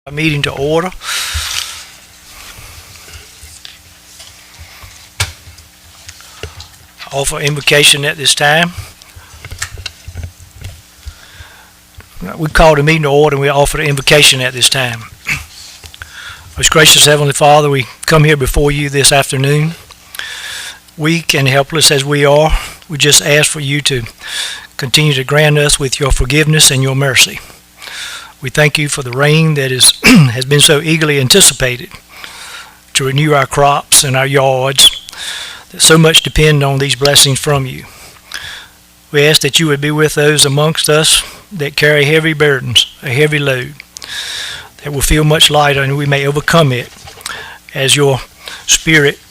A meeting to order. Offer invocation at this time. We called a meeting to order and we offer the invocation at this time. Most gracious Heavenly Father, we come here before you this afternoon. Weak and helpless as we are, we just ask for you to continue to grant us with your forgiveness and your mercy. We thank you for the rain that has been so eagerly anticipated to renew our crops and our yards, that so much depend on these blessings from you. We ask that you would be with those amongst us that carry heavy burdens, a heavy load, that will feel much lighter and we may overcome it as your Spirit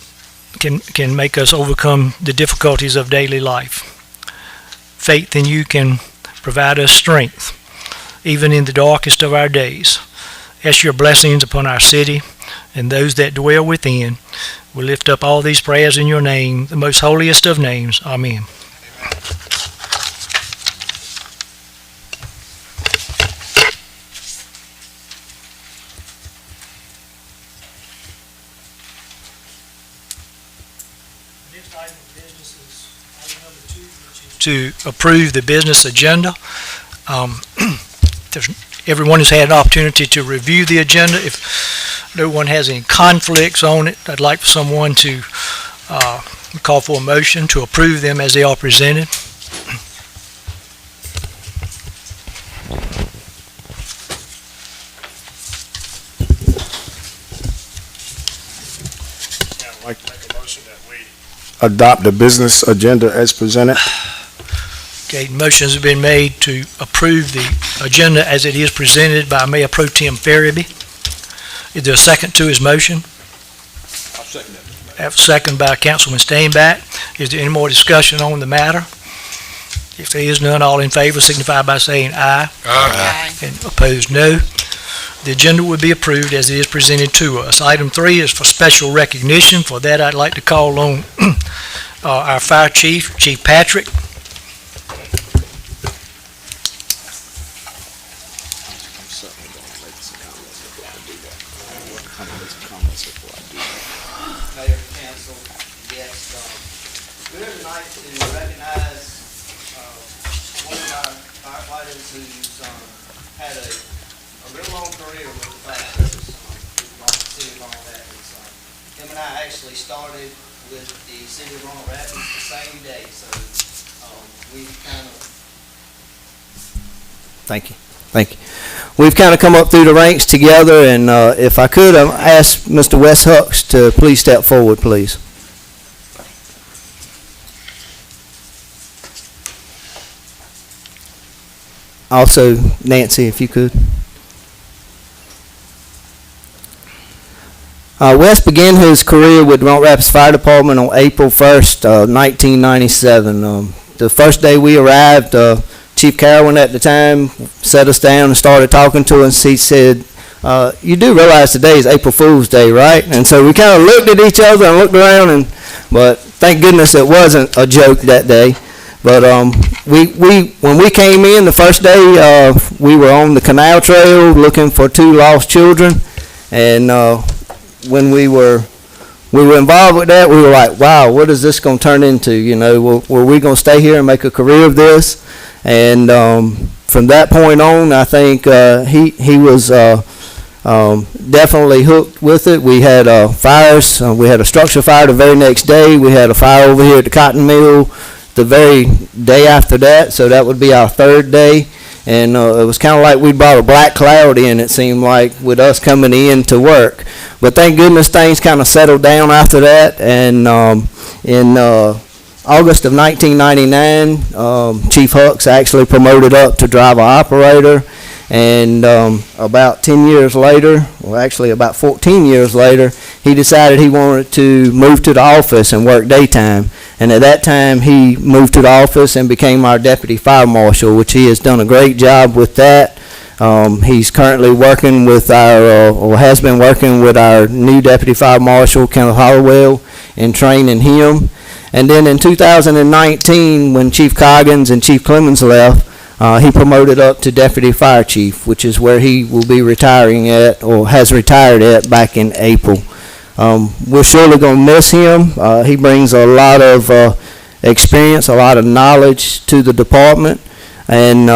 can make us overcome the difficulties of daily life. Faith in you can provide us strength even in the darkest of our days. Ask your blessings upon our city and those that dwell within. We lift up all these prayers in your name, the most holiest of names. Amen. Next item of business is item number 2, which is to approve the business agenda. Everyone has had an opportunity to review the agenda. If no one has any conflicts on it, I'd like for someone to call for a motion to approve them as they are presented. I'd like to make a motion that we adopt the business agenda as presented. Okay, motions have been made to approve the agenda as it is presented by Mayor Pro Tem Farabee. Is there a second to his motion? I'll second it. I have a second by Councilman Stainback. Is there any more discussion on the matter? If there is none, all in favor signify by saying aye. Aye. And opposed, no. The agenda will be approved as it is presented to us. Item 3 is for special recognition. For that, I'd like to call on our fire chief, Chief Patrick. Mayor, Council, guests, we're here tonight to recognize one of our firefighters who's had a real long career with the fire service. We've gone to the city of Roanoke Rapids. Him and I actually started with the city of Roanoke Rapids the same day, so we kind of... Thank you. We've kind of come up through the ranks together, and if I could, ask Mr. Wes Hucks to please step forward, please. Also, Nancy, if you could. Wes began his career with the Roanoke Rapids Fire Department on April 1st, 1997. The first day we arrived, Chief Carrowan at the time sat us down and started talking to us. He said, you do realize today is April Fool's Day, right? And so we kind of looked at each other and looked around, but thank goodness it wasn't a joke that day. But when we came in the first day, we were on the canal trail looking for 2 lost children. And when we were involved with that, we were like, wow, what is this going to turn into? You know, were we going to stay here and make a career of this? And from that point on, I think he was definitely hooked with it. We had fires. We had a structure fire the very next day. We had a fire over here at the cotton mill the very day after that, so that would be our 3rd day. And it was kind of like we brought a black cloud in, it seemed like, with us coming in to work. But thank goodness things kind of settled down after that. And in August of 1999, Chief Hucks actually promoted up to driver operator, and about 10 years later, well actually about 14 years later, he decided he wanted to move to the office and work daytime. And at that time, he moved to the office and became our deputy fire marshal, which he has done a great job with that. He's currently working with or has been working with our new deputy fire marshal, Kenneth Hollowell, and training him. And then in 2019, when Chief Coggins and Chief Clemens left, he promoted up to deputy fire chief, which is where he will be retiring at, or has retired at, back in April. We're surely going to miss him. He brings a lot of experience, a lot of knowledge to the department, and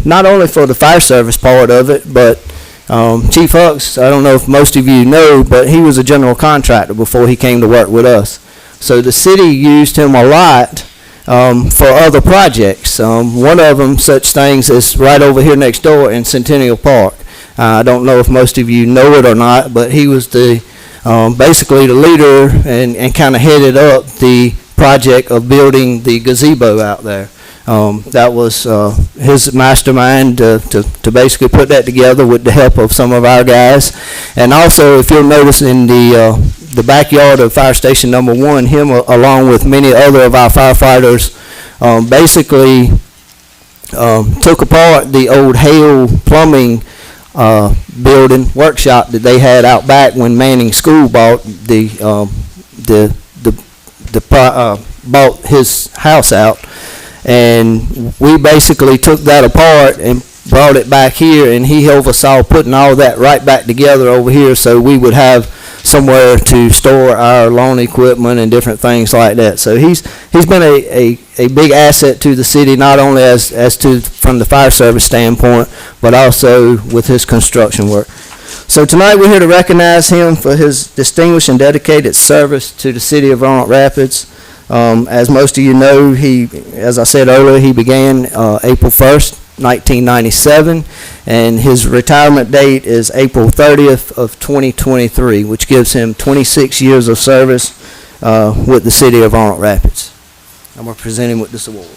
not only for the fire service part of it, but Chief Hucks, I don't know if most of you know, but he was a general contractor before he came to work with us. So the city used him a lot for other projects. One of them, such things, is right over here next door in Centennial Park. I don't know if most of you know it or not, but he was the basically the leader and kind of headed up the project of building the gazebo out there. That was his mastermind to basically put that together with the help of some of our guys. And also, if you'll notice in the backyard of Fire Station Number 1, him along with many other of our firefighters basically took apart the old Hale plumbing building workshop that they had out back when Manning School bought bought his house out. And we basically took that apart and brought it back here, and he oversaw putting all that right back together over here so we would have somewhere to store our lawn equipment and different things like that. So he's been a big asset to the city, not only as to from the fire service standpoint, but also with his construction work. So tonight we're here to recognize him for his distinguished and dedicated service to the city of Roanoke Rapids. As most of you know, as I said earlier, he began April 1st, 1997, and his retirement date is April 30th of 2023, which gives him 26 years of service with the city of Roanoke Rapids. I'm going to present him with this award.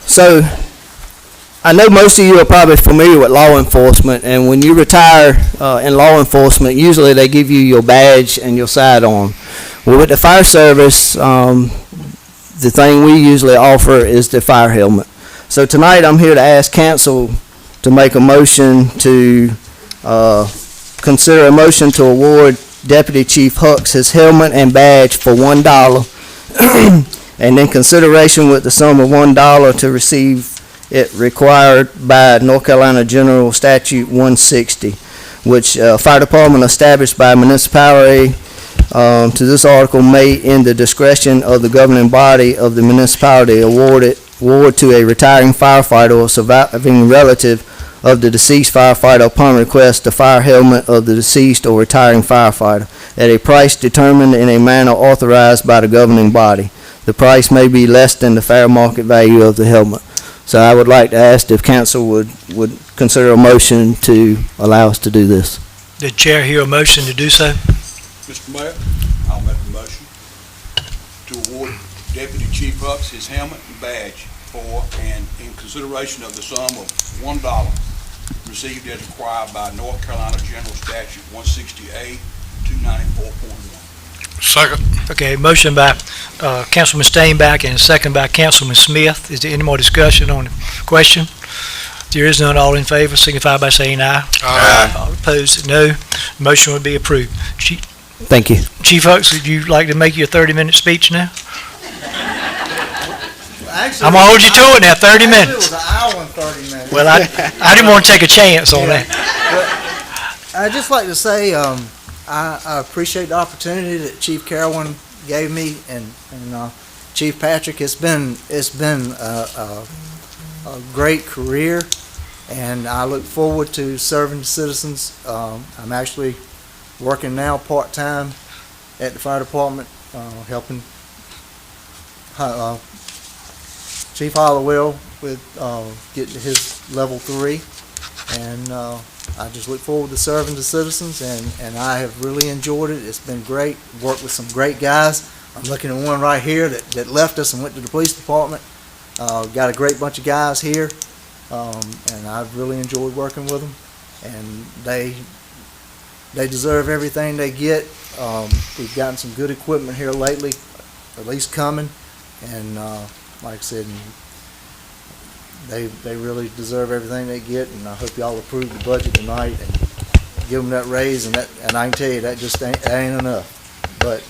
So, I know most of you are probably familiar with law enforcement, and when you retire in law enforcement, usually they give you your badge and your sidearm. Well, with the fire service, the thing we usually offer is the fire helmet. So tonight I'm here to ask council to make a motion to consider a motion to award Deputy Chief Hucks his helmet and badge for $1. And in consideration with the sum of $1 to receive it required by North Carolina General Statute 160, which fire department established by municipality to this article may, in the discretion of the governing body of the municipality, award to a retiring firefighter or surviving relative of the deceased firefighter upon request the fire helmet of the deceased or retiring firefighter at a price determined in a manner authorized by the governing body. The price may be less than the fair market value of the helmet. So I would like to ask if council would consider a motion to allow us to do this. The chair hear a motion to do so? Mr. Mayor, I'll make a motion to award Deputy Chief Hucks his helmet and badge for, and in consideration of the sum of $1 received as required by North Carolina General Statute 160A 294.1. Second. Okay, motion by Councilman Stainback and a second by Councilman Smith. Is there any more discussion on the question? There is none. All in favor signify by saying aye. Aye. All opposed, no. Motion would be approved. Thank you. Chief Hucks, would you like to make your 30-minute speech now? Actually, I'm gonna hold you to it now, 30 It minutes. was an hour and 30 minutes. Well, I didn't want to take a chance on that. I'd just like to say, I appreciate the opportunity that Chief Carolyn gave me, and Chief Patrick. It's been a great career, and I look forward to serving the citizens. I'm actually working now part-time at the fire department, helping Chief Hollowell with getting his level 3, and I just look forward to serving the citizens, and I have really enjoyed it. It's been great. Worked with some great guys. I'm looking at one right here that left us and went to the police department. Got a great bunch of guys here, and I've really enjoyed working with them. And They deserve everything they get. We've gotten some good equipment here lately, at least coming, and like I said, they really deserve everything they get, and I hope y'all approve the budget tonight and give them that raise, and I can tell you that just ain't enough. But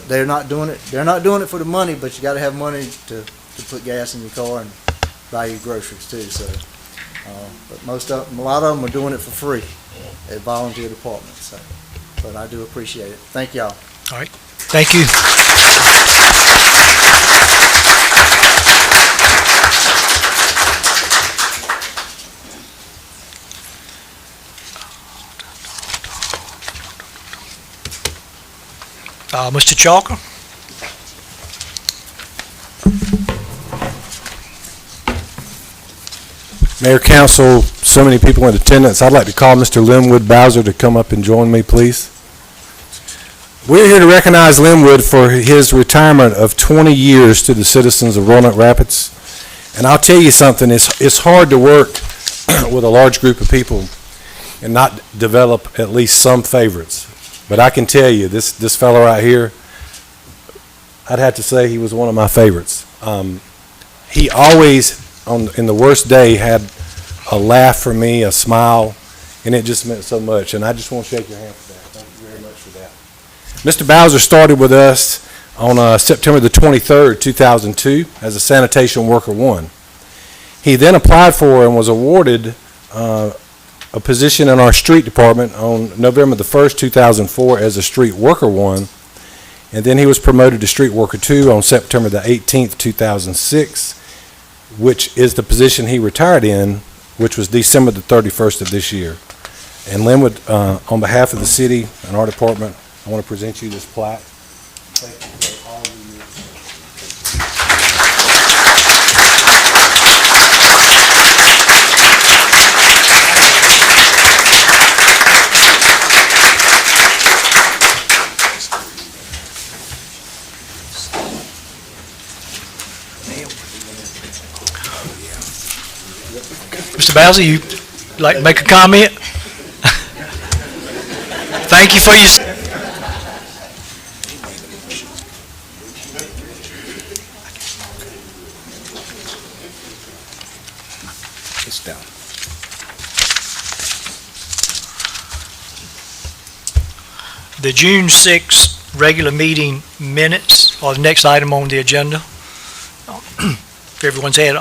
they're not doing it. They're not doing it for the money, but you got to have money to put gas in your car and buy your groceries too. So, but a lot of them are doing it for free at volunteer departments. So, but I do appreciate it. Thank y'all. All right. Thank you. Mr. Chalker? Mayor, Council, so many people in attendance. I'd like to call Mr. Linwood Bowser to come up and join me, please. We're here to recognize Linwood for his retirement of 20 years to the citizens of Roanoke Rapids. And I'll tell you something, it's hard to work with a large group of people and not develop at least some favorites. But I can tell you, this fellow right here, I'd have to say he was one of my favorites. He always, in the worst day, had a laugh for me, a smile, and it just meant so much. And I just want to shake your hand for that. Thank you very much for that. Mr. Bowser started with us on September the 23rd, 2002, as a Sanitation Worker 1. He then applied for and was awarded a position in our street department on November the 1st, 2004 as a Street Worker 1, and then he was promoted to Street Worker 2 on September the 18th, 2006, which is the position he retired in, which was December the 31st of this year. And Linwood, on behalf of the city and our department, I want to present you this plaque. Thank you for all of your Mr. Bowser, you like to make a comment? Thank you for your... It's down. The June 6th regular meeting minutes are the next item on the agenda. If everyone's had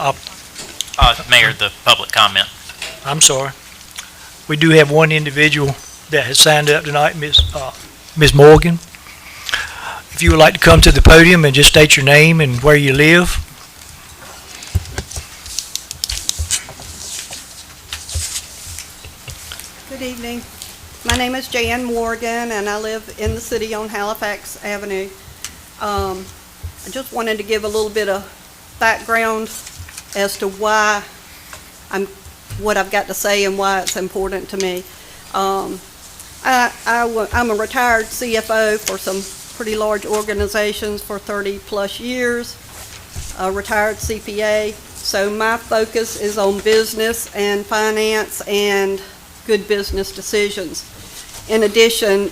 Mayor, the public comment. I'm sorry. We do have one individual that has signed up tonight, Ms. Morgan. If you would like to come to the podium and just state your name and where you live. Good evening. My name is Jan Morgan, and I live in the city on Halifax Avenue. I just wanted to give a little bit of background as to why what I've got to say and why it's important to me. I'm a retired CFO for some pretty large organizations for 30-plus years, a retired CPA, so my focus is on business and finance and good business decisions. In addition,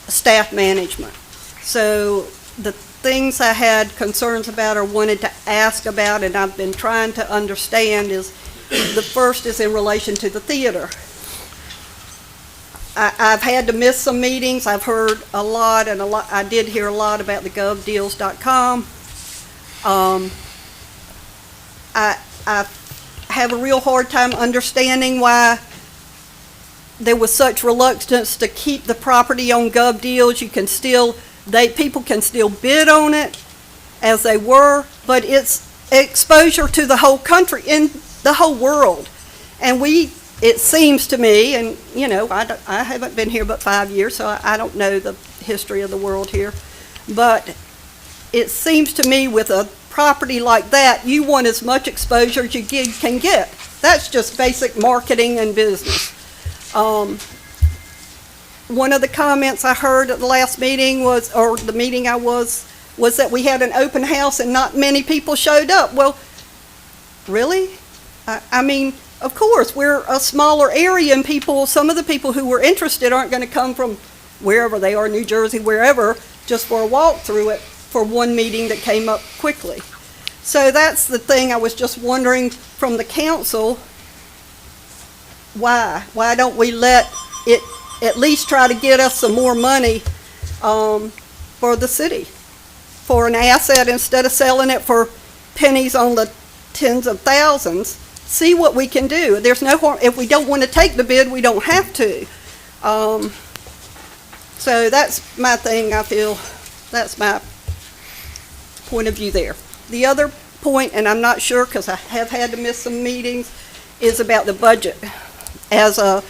staff management. So the things I had concerns about or wanted to ask about and I've been trying to understand is, the first is in relation to the theater. I've had to miss some meetings. I've heard a lot, and I did hear a lot about the govdeals.com. I have a real hard time understanding why there was such reluctance to keep the property on GovDeals. You can still, people can still bid on it as they were, but it's exposure to the whole country, in the whole world. And it seems to me, and you know, I haven't been here but 5 years, so I don't know the history of the world here, but it seems to me with a property like that, you want as much exposure as you can get. That's just basic marketing and business. One of the comments I heard at the last meeting was, or the meeting I was that we had an open house and not many people showed up. Well, really? I mean, of course, we're a smaller area and some of the people who were interested aren't going to come from wherever they are, New Jersey, wherever, just for a walk through it for one meeting that came up quickly. So that's the thing I was just wondering from the council, why? Why don't we let it at least try to get us some more money for the city, for an asset instead of selling it for pennies on the tens of thousands? See what we can do. There's no harm. If we don't want to take the bid, we don't have to. So that's my thing. I feel that's my point of view there. The other point, and I'm not sure because I have had to miss some meetings, is about the budget. As a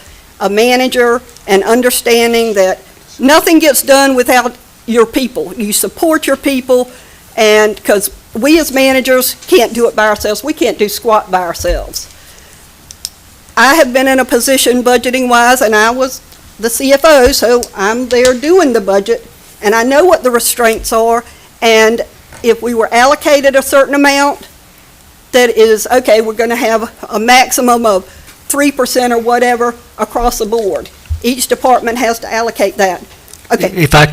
manager and understanding that nothing gets done without your people. You support your people, and because we as managers can't do it by ourselves. We can't do squat by ourselves. I have been in a position budgeting-wise, and I was the CFO, so I'm there doing the budget, and I know what the restraints are, and if we were allocated a certain amount that is, okay, we're going to have a maximum of 3% or whatever across the board. Each department has to allocate that. Okay.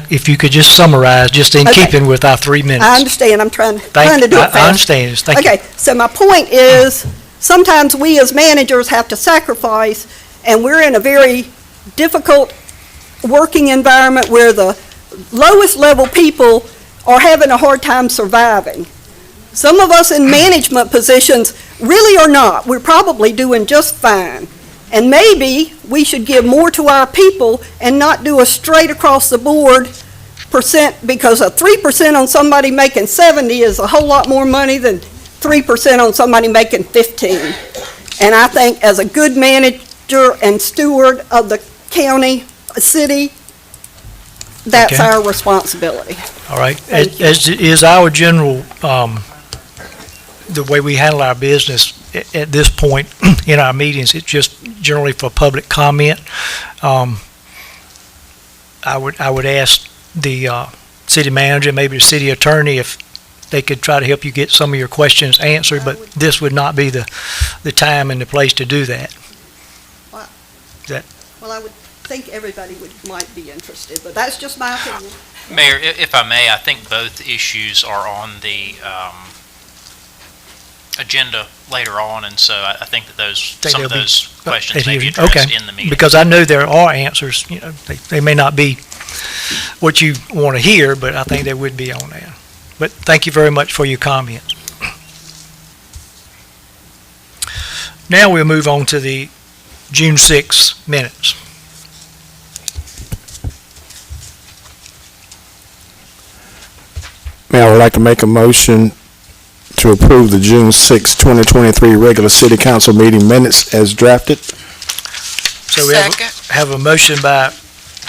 If you could just summarize, just in Okay. keeping with our 3 minutes. I understand. I'm trying to do it fast. I understand. Thank you. Okay, so my point is, sometimes we as managers have to sacrifice, and we're in a very difficult working environment where the lowest level people are having a hard time surviving. Some of us in management positions really are not. We're probably doing just fine. And maybe we should give more to our people and not do a straight across the board percent, because a 3% on somebody making 70 is a whole lot more money than 3% on somebody making 15. And I think as a good manager and steward of the county, city, that's Okay. our responsibility. All right. Thank you. As is our general, the way we handle our business at this point in our meetings, it's just generally for public comment. I would ask the city manager, maybe the city attorney, if they could try to help you get some of your questions answered, but this would not be the time and the place to do that. Well, I would think everybody might be interested, but that's just my opinion. Mayor, if I may, I think both issues are on the agenda later on, and so I think that some of those questions may be addressed in the meeting. Because I know there are answers, they may not be what you want to hear, but I think they would be on there. But thank you very much for your comments. Now we'll move on to the June 6 minutes. Mayor, I would like to make a motion to approve the June 6, 2023 regular city council meeting minutes as drafted. So we have a motion by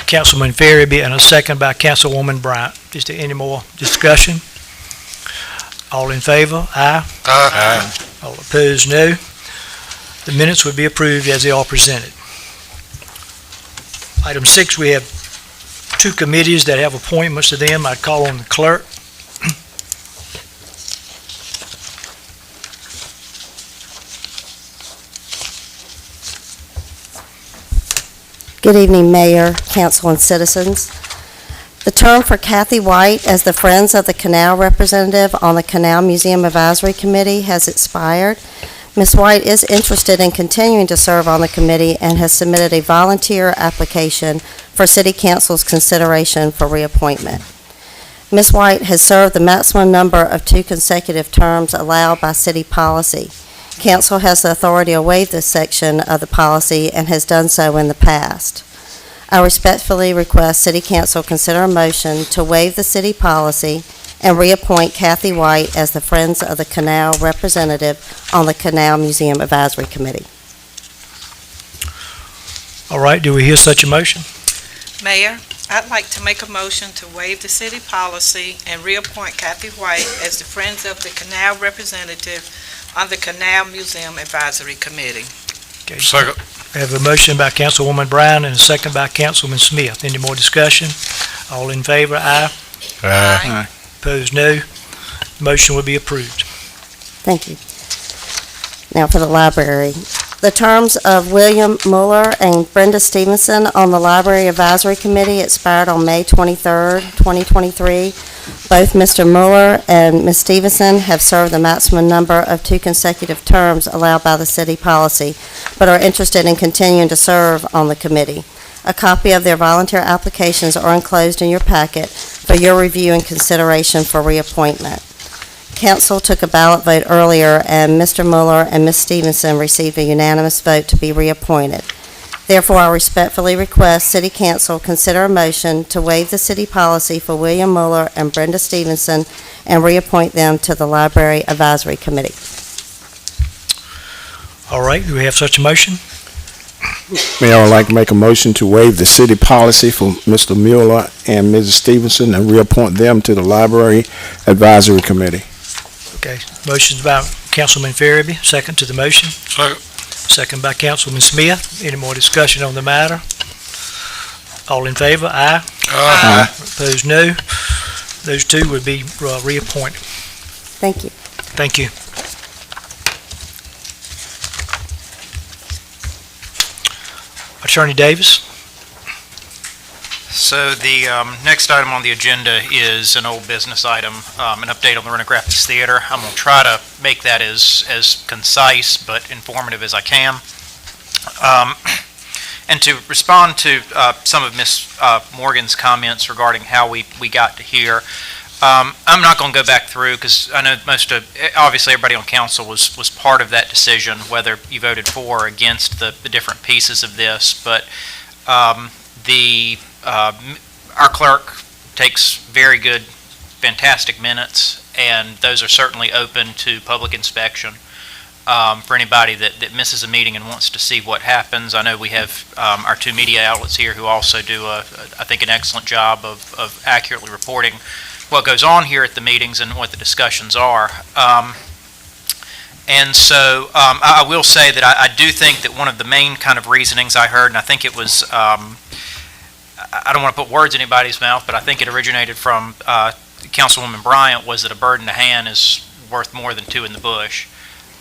Councilman Farabee and a second by Councilwoman Bryant. Is there any more discussion? All in favor? Aye. Aye. All opposed, no. The minutes would be approved as they are presented. Item 6, we have 2 committees that have appointments to them. I'd call on the clerk. Good evening, Mayor, Council, and citizens. The term for Kathy White as the Friends of the Canal representative on the Canal Museum Advisory Committee has expired. Ms. White is interested in continuing to serve on the committee and has submitted a volunteer application for City Council's consideration for reappointment. Ms. White has served the maximum number of 2 consecutive terms allowed by city policy. Council has the authority to waive this section of the policy and has done so in the past. I respectfully request City Council consider a motion to waive the city policy and reappoint Kathy White as the Friends of the Canal representative on the Canal Museum Advisory Committee. All right, do we hear such a motion? Mayor, I'd like to make a motion to waive the city policy and reappoint Kathy White as the Friends of the Canal representative on the Canal Museum Advisory Committee. Okay. Second. We have a motion by Councilwoman Brown and a second by Councilman Smith. Any more discussion? All in favor? Aye. Aye. Opposed? No. Motion will be approved. Thank you. Now for the library. The terms of William Mueller and Brenda Stevenson on the Library Advisory Committee expired on May 23rd, 2023. Both Mr. Mueller and Ms. Stevenson have served the maximum number of 2 consecutive terms allowed by the city policy, but are interested in continuing to serve on the committee. A copy of their volunteer applications are enclosed in your packet for your review and consideration for reappointment. Council took a ballot vote earlier, and Mr. Mueller and Ms. Stevenson received a unanimous vote to be reappointed. Therefore, I respectfully request City Council consider a motion to waive the city policy for William Mueller and Brenda Stevenson and reappoint them to the Library Advisory Committee. All right, do we have such a motion? Mayor, I would like to make a motion to waive the city policy for Mr. Mueller and Mrs. Stevenson and reappoint them to the Library Advisory Committee. Okay, motion's by Councilman Farabee, second to the motion. Second by Councilman Smith. Any more discussion on the matter? All in favor, aye. Aye. Opposed, no. Those 2 would be reappointed. Thank you. Thank you. Attorney Davis? So the next item on the agenda is an old business item, an update on the Roanoke Rapids Theater. I'm going to try to make that as concise but informative as I can. And to respond to some of Ms. Morgan's comments regarding how we got to here, I'm not going to go back through because I know obviously everybody on council was part of that decision, whether you voted for or against the different pieces of this, but our clerk takes very good, fantastic minutes, and those are certainly open to public inspection for anybody that misses a meeting and wants to see what happens. I know we have our 2 media outlets here who also do, I think, an excellent job of accurately reporting what goes on here at the meetings and what the discussions are. And so I will say that I do think that one of the main kind of reasonings I heard, and I think it was, I don't want to put words in anybody's mouth, but I think it originated from Councilwoman Bryant, was that a bird in the hand is worth more than 2 in the bush.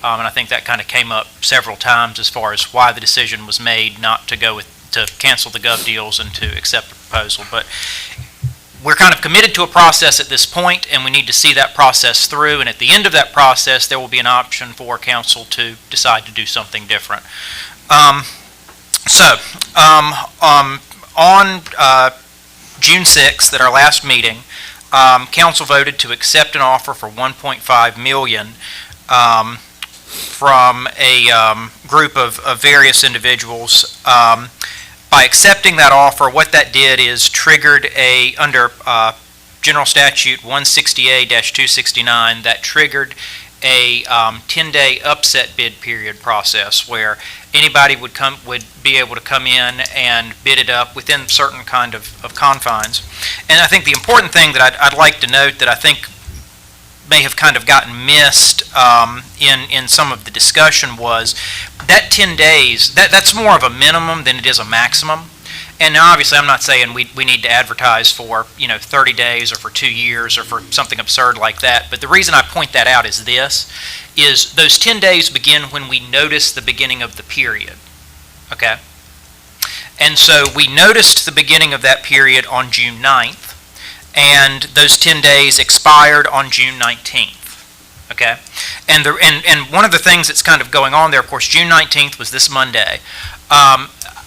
And I think that kind of came up several times as far as why the decision was made not to cancel the gov deals and to accept the proposal. But we're kind of committed to a process at this point, and we need to see that process through. And at the end of that process, there will be an option for council to decide to do something different. On June 6th, at our last meeting, council voted to accept an offer for $1.5 million from a group of various individuals. By accepting that offer, what that did is triggered under General Statute 160A-269, that triggered a 10-day upset bid period process where anybody would be able to come in and bid it up within certain kind of confines. And I think the important thing that I'd like to note that I think may have kind of gotten missed in some of the discussion was that 10 days, that's more of a minimum than it is a maximum. And now obviously I'm not saying we need to advertise for 30 days or for 2 years or for something absurd like that, but the reason I point that out is those 10 days begin when we notice the beginning of the period, okay? And so we noticed the beginning of that period on June 9th, and those 10 days expired on June 19th, okay? And one of the things that's kind of going on there, of course, June 19th was this Monday.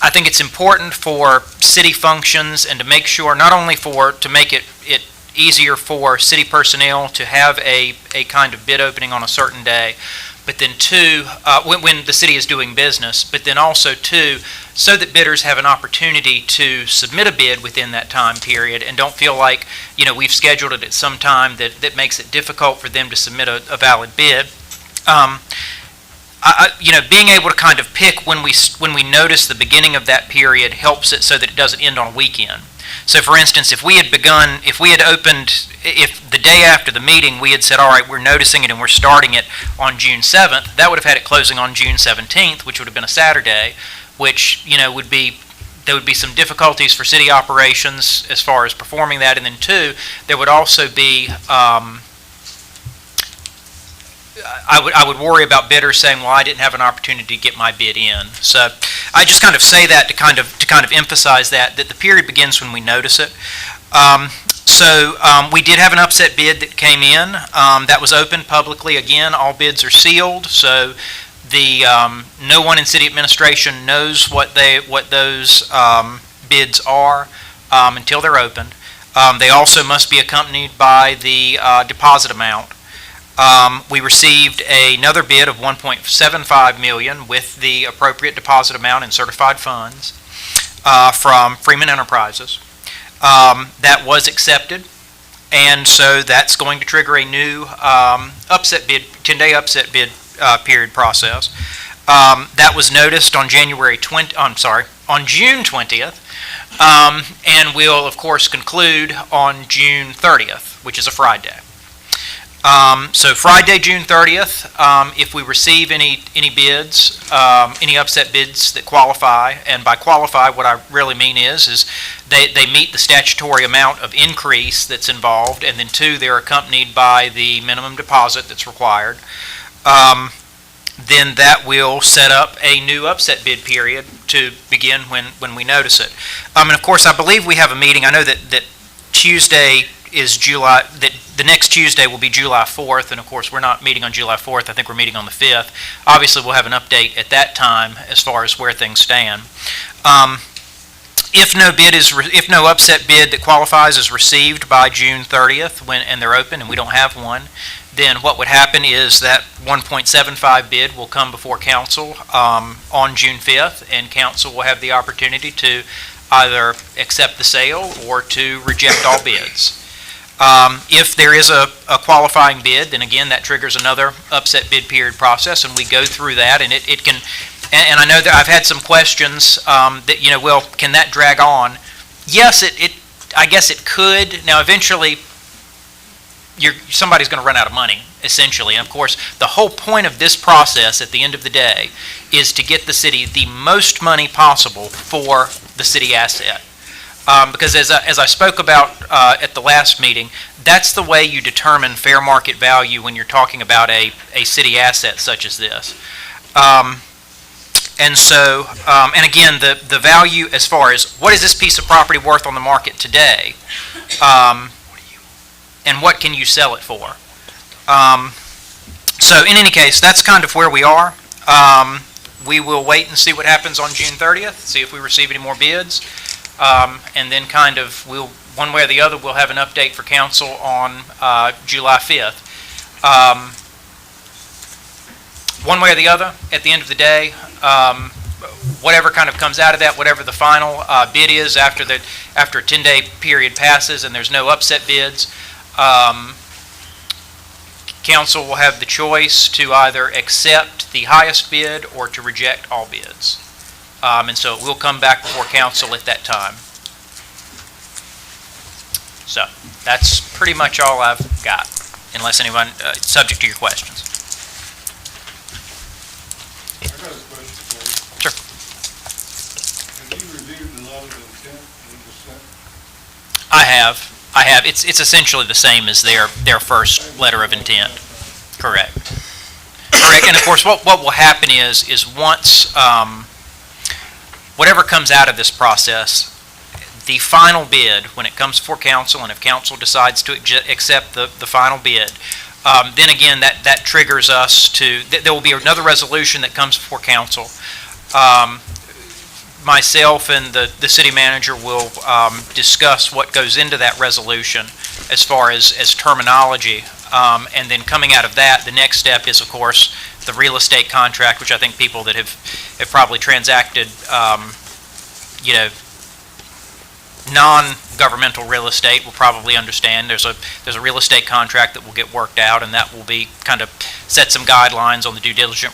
I think it's important for city functions and to make sure, not only to make it easier for city personnel to have a kind of bid opening on a certain day, but then 2, when the city is doing business, but then also 2, so that bidders have an opportunity to submit a bid within that time period and don't feel like, we've scheduled it at some time that makes it difficult for them to submit a valid bid. Being able to kind of pick when we notice the beginning of that period helps it so that it doesn't end on a weekend. So for instance, if the day after the meeting we had said, all right, we're noticing it and we're starting it on June 7th, that would have had it closing on June 17th, which would have been a Saturday, which, there would be some difficulties for city operations as far as performing that. And then 2, there would also be, I would worry about bidders saying, well, I didn't have an opportunity to get my bid in. So I just kind of say that to kind of emphasize that the period begins when we notice it. We did have an upset bid that came in. That was opened publicly. Again, all bids are sealed, so no one in city administration knows what those bids are until they're opened. They also must be accompanied by the deposit amount. We received another bid of $1.75 million with the appropriate deposit amount in certified funds from Freeman Enterprises. That was accepted, and so that's going to trigger a new upset bid, 10-day upset bid period process. That was noticed on June 20th, and will, of course, conclude on June 30th, which is a Friday. So Friday, June 30th, if we receive any bids, any upset bids that qualify, and by qualify, what I really mean is they meet the statutory amount of increase that's involved, and then two, they're accompanied by the minimum deposit that's required. Then that will set up a new upset bid period to begin when we notice it. And of course, I believe we have a meeting. I know that Tuesday is July, that the next Tuesday will be July 4th, and of course, we're not meeting on July 4th. I think we're meeting on the 5th. Obviously, we'll have an update at that time as far as where things stand. If no upset bid that qualifies is received by June 30th and they're open and we don't have one, then what would happen is that 1.75 bid will come before council on June 5th, and council will have the opportunity to either accept the sale or to reject all bids. If there is a qualifying bid, then again, that triggers another upset bid period process, and we go through that, and it can, and I know that I've had some questions that, well, can that drag on? Yes, I guess it could. Now, eventually, somebody's going to run out of money, essentially. And of course, the whole point of this process at the end of the day is to get the city the most money possible for the city asset. Because as I spoke about at the last meeting, that's the way you determine fair market value when you're talking about a city asset such as this. And again, the value as far as what is this piece of property worth on the market today, and what can you sell it for? So in any case, that's kind of where we are. We will wait and see what happens on June 30th, see if we receive any more bids, and then kind of one way or the other, we'll have an update for council on July 5th. One way or the other, at the end of the day, whatever kind of comes out of that, whatever the final bid is after a 10-day period passes and there's no upset bids, council will have the choice to either accept the highest bid or to reject all bids. And so it will come back before council at that time. So that's pretty much all I've got, unless anyone, subject to your questions. I got a question for you. Sure. Have you reviewed the letter of intent we just sent? I have. It's essentially the same as their first letter of intent. Correct. Correct. And of course, what will happen is once whatever comes out of this process, the final bid, when it comes before council, and if council decides to accept the final bid, then again, that triggers us to, there will be another resolution that comes before council. Myself and the city manager will discuss what goes into that resolution as far as terminology. And then coming out of that, the next step is, of course, the real estate contract, which I think people that have probably transacted, non-governmental real estate will probably understand. There's a real estate contract that will get worked out, and that will be kind of set some guidelines on the due diligence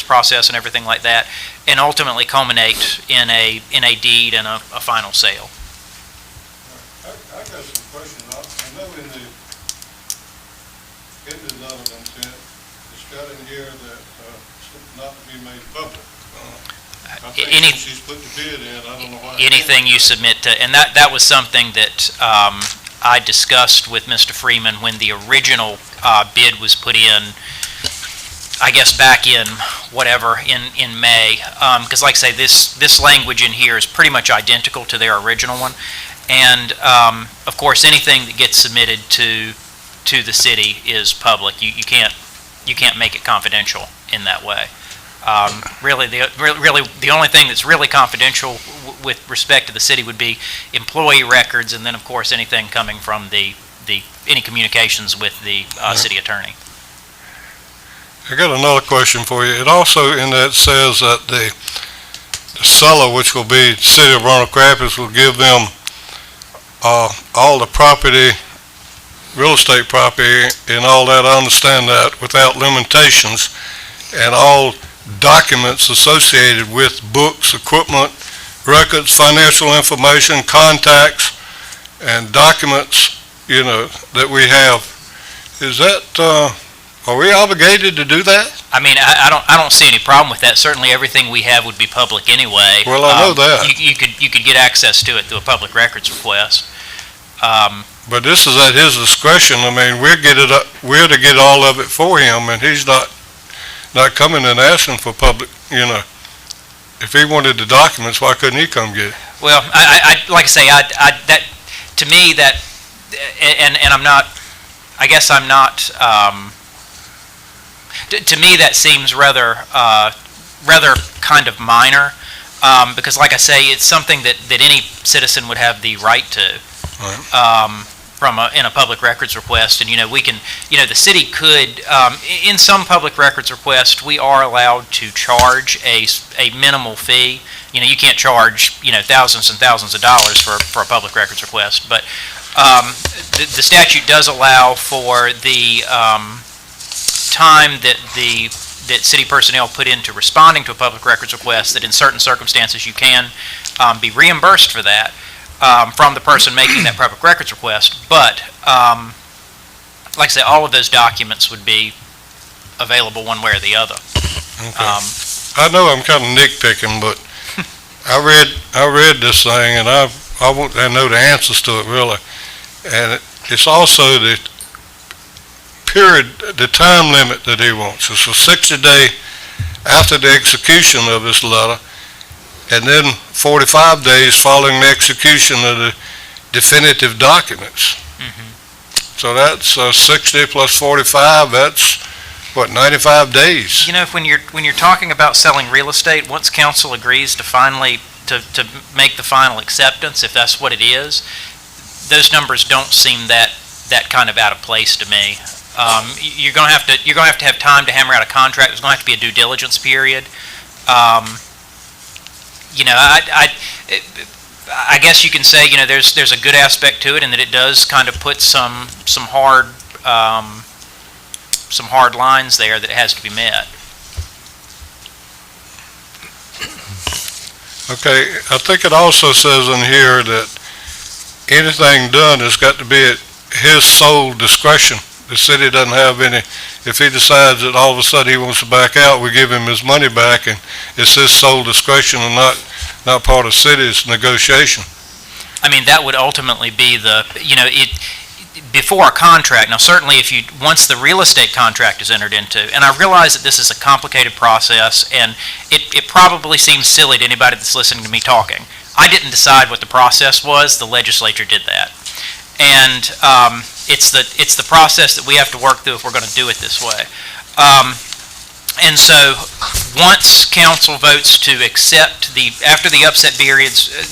process and everything like that, and ultimately culminate in a deed and a final sale. I got some questions. I know in the letter of intent, it's got in here that not to be made public. I think she's put the bid in, I don't know why. Anything you submit to, and that was something that I discussed with Mr. Freeman when the original bid was put in, I guess back in in May, because like I say, this language in here is pretty much identical to their original one, and of course anything that gets submitted to the city is public. You can't make it confidential in that way. Really, the only thing that's really confidential with respect to the city would be employee records, and then of course anything coming from any communications with the city attorney. I got another question for you. It also in that says that the seller, which will be the city of Roanoke Rapids, will give them all the property, real estate property and all that. I understand that without limitations, and all documents associated with books, equipment, records, financial information, contacts, and documents, that we have. Is that, are we obligated to do that? I mean, I don't see any problem with that. Certainly, everything we have would be public anyway. Well, I know that. You could get access to it through a public records request. But this is at his discretion. I mean, we're to get all of it for him, and he's not coming and asking for public, If he wanted the documents, why couldn't he come get it? Well, I like I say, that to me that, and I'm not, I guess I'm not. To me, that seems rather kind of minor, because, like I say, it's something that any citizen would have the right to, in a public records request. And we can, the city could, in some public records requests, we are allowed to charge a minimal fee. You can't charge thousands and thousands of dollars for a public records request, but the statute does allow for the time that city personnel put into responding to a public records request, that in certain circumstances you can be reimbursed for that from the person making that public records request. But like I say, all of those documents would be available one way or the other. Okay. I know I'm kind of nitpicking, but I read this thing, and I know the answers to it really, and it's also the time limit that he wants. It's a 60-day after the execution of this letter, and then 45 days following the execution of the definitive documents. So that's 60 plus 45. That's what, 95 days. When you're talking about selling real estate, once council agrees to finally to make the final acceptance, if that's what it is, those numbers don't seem that kind of out of place to me. You're going to have to have time to hammer out a contract. There's going to have to be a due diligence period. I guess you can say there's a good aspect to it, and that it does kind of put some hard lines there that it has to be met. Okay, I think it also says in here that anything done has got to be at his sole discretion. The city doesn't have any, if he decides that all of a sudden he wants to back out, we give him his money back, and it's his sole discretion and not part of the city's negotiation. I mean, that would ultimately be before a contract. Now, certainly once the real estate contract is entered into, and I realize that this is a complicated process, and it probably seems silly to anybody that's listening to me talking. I didn't decide what the process was. The legislature did that. And it's the process that we have to work through if we're going to do it this way. And so once council votes to accept after the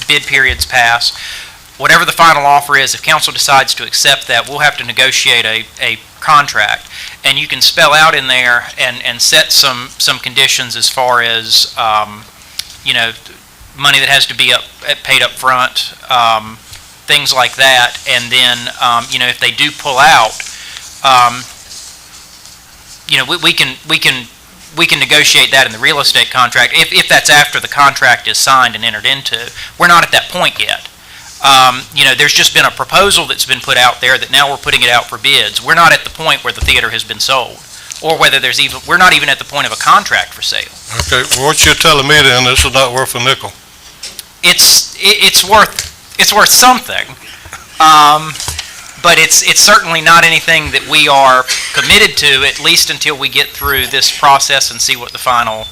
bid periods pass, whatever the final offer is, if council decides to accept that, we'll have to negotiate a contract. And you can spell out in there and set some conditions as far as, money that has to be paid up front, things like that. And then, if they do pull out, we can negotiate that in the real estate contract if that's after the contract is signed and entered into. We're not at that point yet. There's just been a proposal that's been put out there that now we're putting it out for bids. We're not at the point where the theater has been sold, or whether we're not even at the point of a contract for sale. Okay, well, what you're telling me then, this is not worth a nickel. It's worth something. But it's certainly not anything that we are committed to, at least until we get through this process and see what the final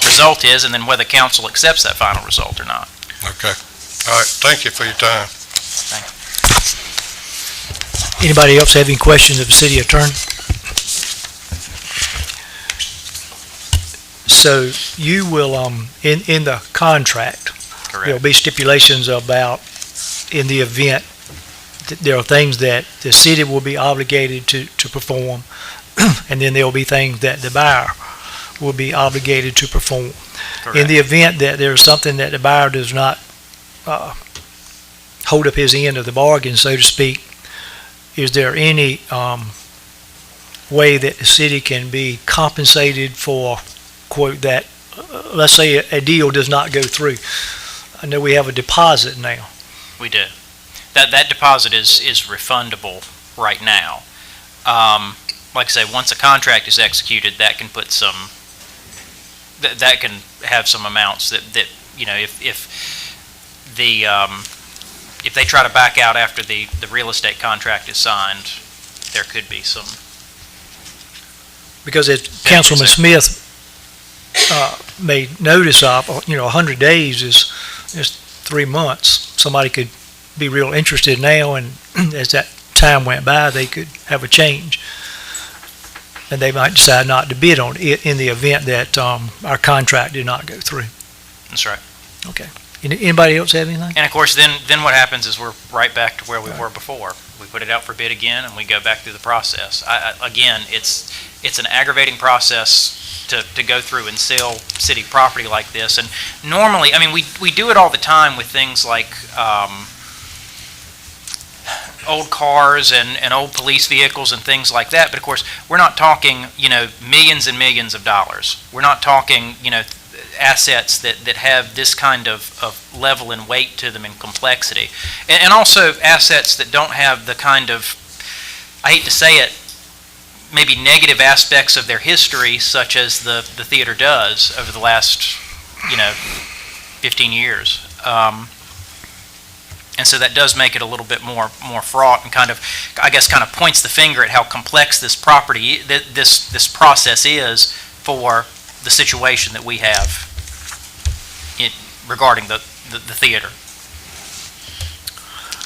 result is, and then whether council accepts that final result or not. Okay. All right, thank you for your time. Anybody else have any questions of the city attorney? So you will, in the contract, there'll Correct. be stipulations about, in the event, there are things that the city will be obligated to perform, and then there'll be things that the buyer will be obligated to perform. In the event that there's something that the buyer does not hold up his end of the bargain, so to speak, is there any way that the city can be compensated for, quote, that, let's say a deal does not go through? I know we have a deposit now. We do. That deposit is refundable right now. Like I say, once a contract is executed, that can put some, that can have some amounts that if they try to back out after the real estate contract is signed, there could be some. Because as Councilman Smith made notice of, 100 days is 3 months. Somebody could be real interested now, and as that time went by, they could have a change. And they might decide not to bid on it in the event that our contract did not go through. That's right. Okay. Anybody else have anything? And of course, then what happens is we're right back to where we were before. We put it out for bid again, and we go back through the process. Again, it's an aggravating process to go through and sell city property like this. And normally, I mean, we do it all the time with things like old cars and old police vehicles and things like that. But of course, we're not talking, millions and millions of dollars. We're not talking, assets that have this kind of level and weight to them and complexity. And also assets that don't have the kind of, I hate to say it, maybe negative aspects of their history, such as the theater does over the last, 15 years. And so that does make it a little bit more fraught and kind of points the finger at how complex this property, this process is for the situation that we have regarding the theater.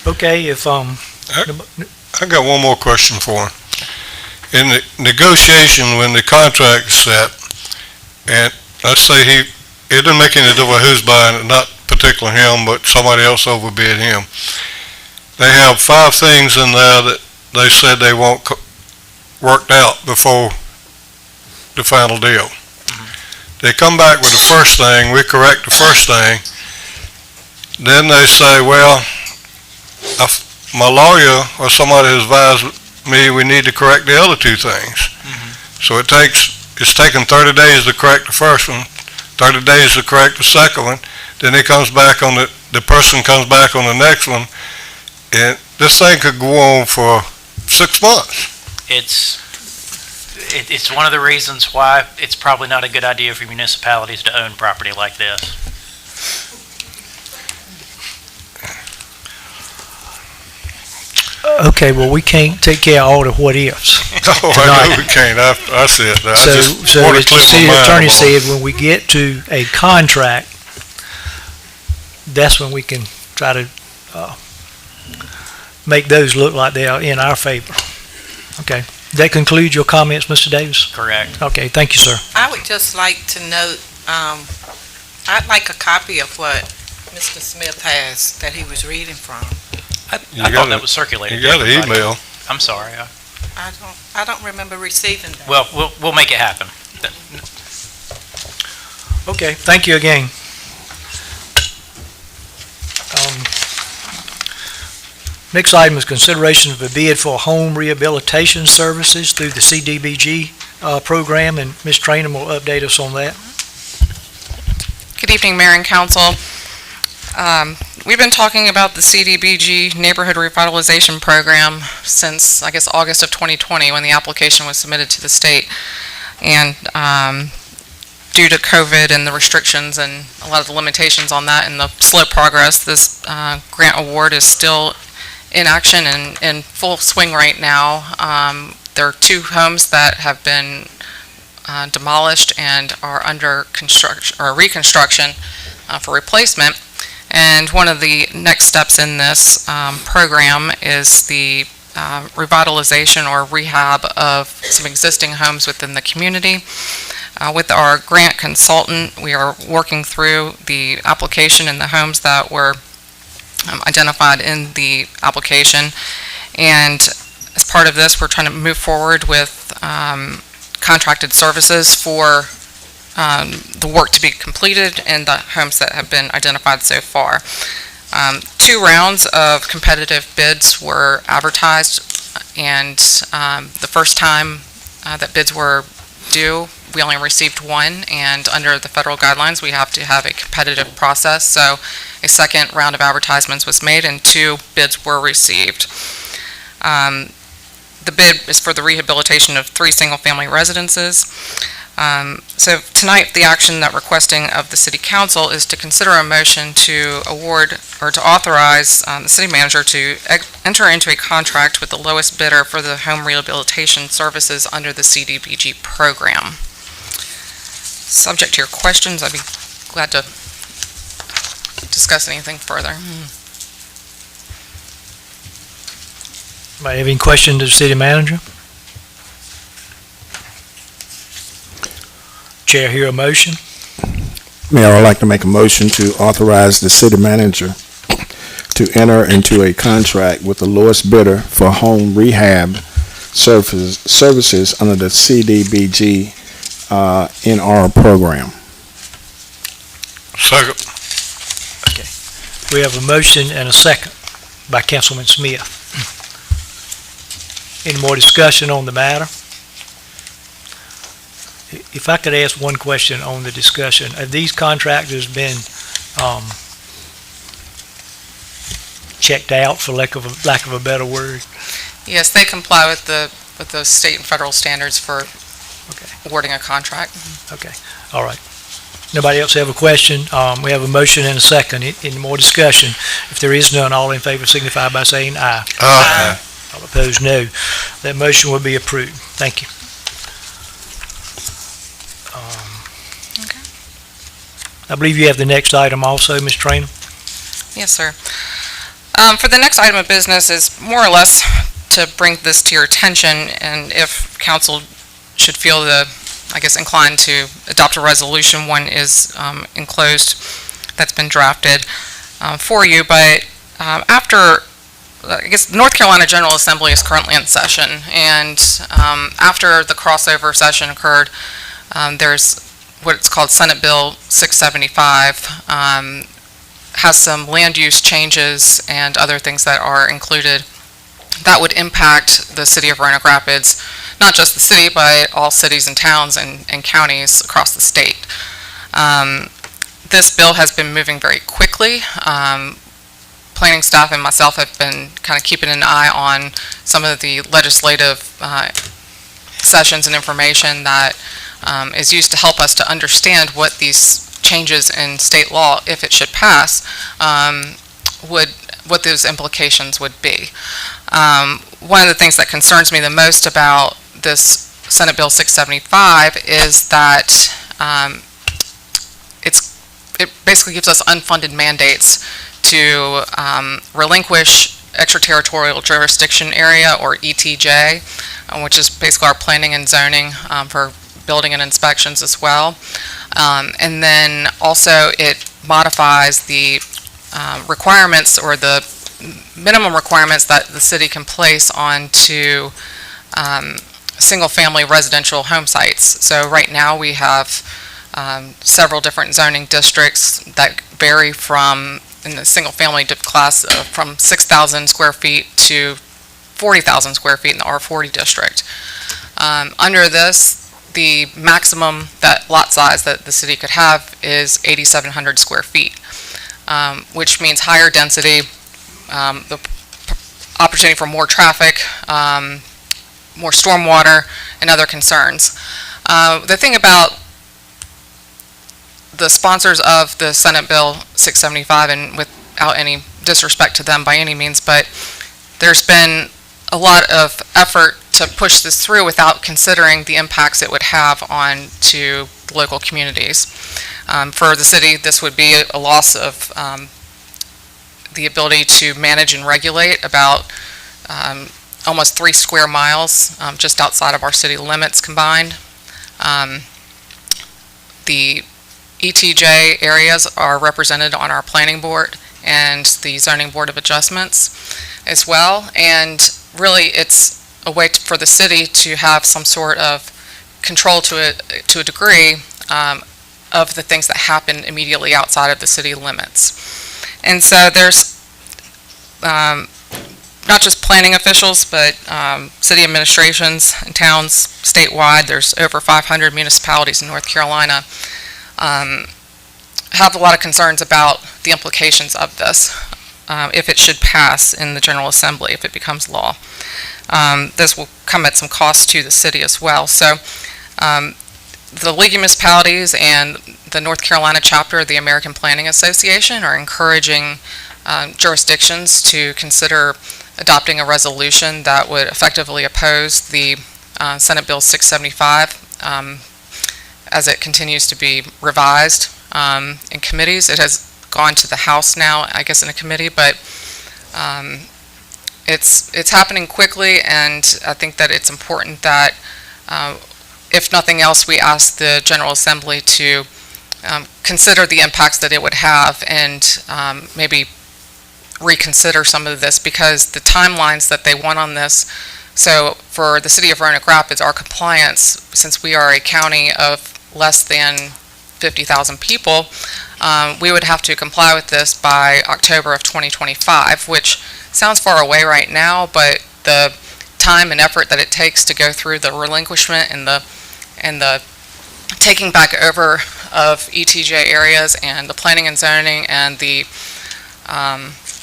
Okay, if, I got one more question for him. In the negotiation, when the contract's set, and let's say it doesn't make any difference who's buying it, not particularly him, but somebody else overbid him. They have 5 things in there that they said they want worked out before the final deal. They come back with the first thing, we correct the first thing, then they say, well, my lawyer or somebody has advised me we need to correct the other 2 things. So it's taken 30 days to correct the first one, 30 days to correct the second one, then it comes back on the person comes back on the next one, and this thing could go on for 6 months. It's one of the reasons why it's probably not a good idea for municipalities to own property like this. okay, well, we can't take care of all the what-ifs. Oh, I know we can't. I said that. So, I just so want as to the clear city my mind attorney a said, little. when we get to a contract, that's when we can try to make those look like they are in our favor. Okay. That concludes your comments, Mr. Davis? Correct. Okay, thank you, sir. I would just like to note, I'd like a copy of what Mr. Smith has that he was reading from. I thought that was circulated. You got an email. I'm sorry. I don't remember receiving that. Well, we'll make it happen. Okay, thank you again. Next item is consideration of a bid for home rehabilitation services through the CDBG program, and Ms. Trainum will update us on that. Good evening, Mayor and Council. We've been talking about the CDBG Neighborhood Revitalization Program since, I guess, August of 2020, when the application was submitted to the state. And due to COVID and the restrictions and a lot of the limitations on that and the slow progress, this grant award is still in action and in full swing right now. There are 2 homes that have been demolished and are under construction or reconstruction for replacement. And one of the next steps in this program is the revitalization or rehab of some existing homes within the community. With our grant consultant, we are working through the application and the homes that were identified in the application. And as part of this, we're trying to move forward with contracted services for the work to be completed in the homes that have been identified so far. 2 rounds of competitive bids were advertised, and the first time that bids were due, we only received 1, and under the federal guidelines, we have to have a competitive process. So a second round of advertisements was made and 2 bids were received. The bid is for the rehabilitation of 3 single-family residences. So tonight, the action that requesting of the City Council is to consider a motion to award or to authorize the City Manager to enter into a contract with the lowest bidder for the home rehabilitation services under the CDBG program. Subject to your questions, I'd be glad to discuss anything further. Anybody have any questions to the City Manager? Chair, hear a motion. Mayor, I'd like to make a motion to authorize the city manager to enter into a contract with the lowest bidder for home rehab services under the CDBG NR program. Second. We have a motion and a second by Councilman Smith. Any more discussion on the matter? If I could ask one question on the discussion, have these contractors been checked out, for lack of a better word? Yes, they comply with the state and federal standards for awarding a contract. Okay, all right. Nobody else have a question? We have a motion and a second. Any more discussion? If there is none, all in favor signify by saying aye. Aye. All opposed, no. That motion will be approved. Thank you. I believe you have the next item also, Ms. Trainer. Yes, sir. For the next item of business is more or less to bring this to your attention, and if council should feel inclined to adopt a resolution, one is enclosed that's been drafted for you. But after, the North Carolina General Assembly is currently in session, and after the crossover session occurred, there's what's called Senate Bill 675, has some land use changes and other things that are included that would impact the city of Roanoke Rapids, not just the city, but all cities and towns and counties across the state. This bill has been moving very quickly. Planning staff and myself have been kind of keeping an eye on some of the legislative sessions and information that is used to help us to understand what these changes in state law, if it should pass, what those implications would be. One of the things that concerns me the most about this Senate Bill 675 is that it basically gives us unfunded mandates to relinquish extraterritorial jurisdiction area, or ETJ, which is basically our planning and zoning for building and inspections as well. And then also it modifies the requirements or the minimum requirements that the city can place onto single-family residential home sites. So right now we have several different zoning districts that vary from, in the single-family class, from 6,000 square feet to 40,000 square feet in the R40 district. Under this, the maximum lot size that the city could have is 8,700 square feet, which means higher density, the opportunity for more traffic, more stormwater, and other concerns. The thing about the sponsors of the Senate Bill 675, and without any disrespect to them by any means, but there's been a lot of effort to push this through without considering the impacts it would have on to local communities. For the city, this would be a loss of the ability to manage and regulate about almost 3 square miles just outside of our city limits combined. The ETJ areas are represented on our planning board and the zoning board of adjustments as well, and really it's a way for the city to have some sort of control to a degree of the things that happen immediately outside of the city limits. And so there's not just planning officials, but city administrations and towns statewide. There's over 500 municipalities in North Carolina have a lot of concerns about the implications of this if it should pass in the General Assembly, if it becomes law. This will come at some cost to the city as well. So the League of Municipalities and the North Carolina chapter of the American Planning Association are encouraging jurisdictions to consider adopting a resolution that would effectively oppose the Senate Bill 675 as it continues to be revised in committees. It has gone to the House now, I guess, in a committee, but it's happening quickly, and I think that it's important that, if nothing else, we ask the General Assembly to consider the impacts that it would have and maybe reconsider some of this, because the timelines that they want on this, so for the city of Roanoke Rapids, our compliance, since we are a county of less than 50,000 people, we would have to comply with this by October of 2025, which sounds far away right now, but the time and effort that it takes to go through the relinquishment and the taking back over of ETJ areas and the planning and zoning and the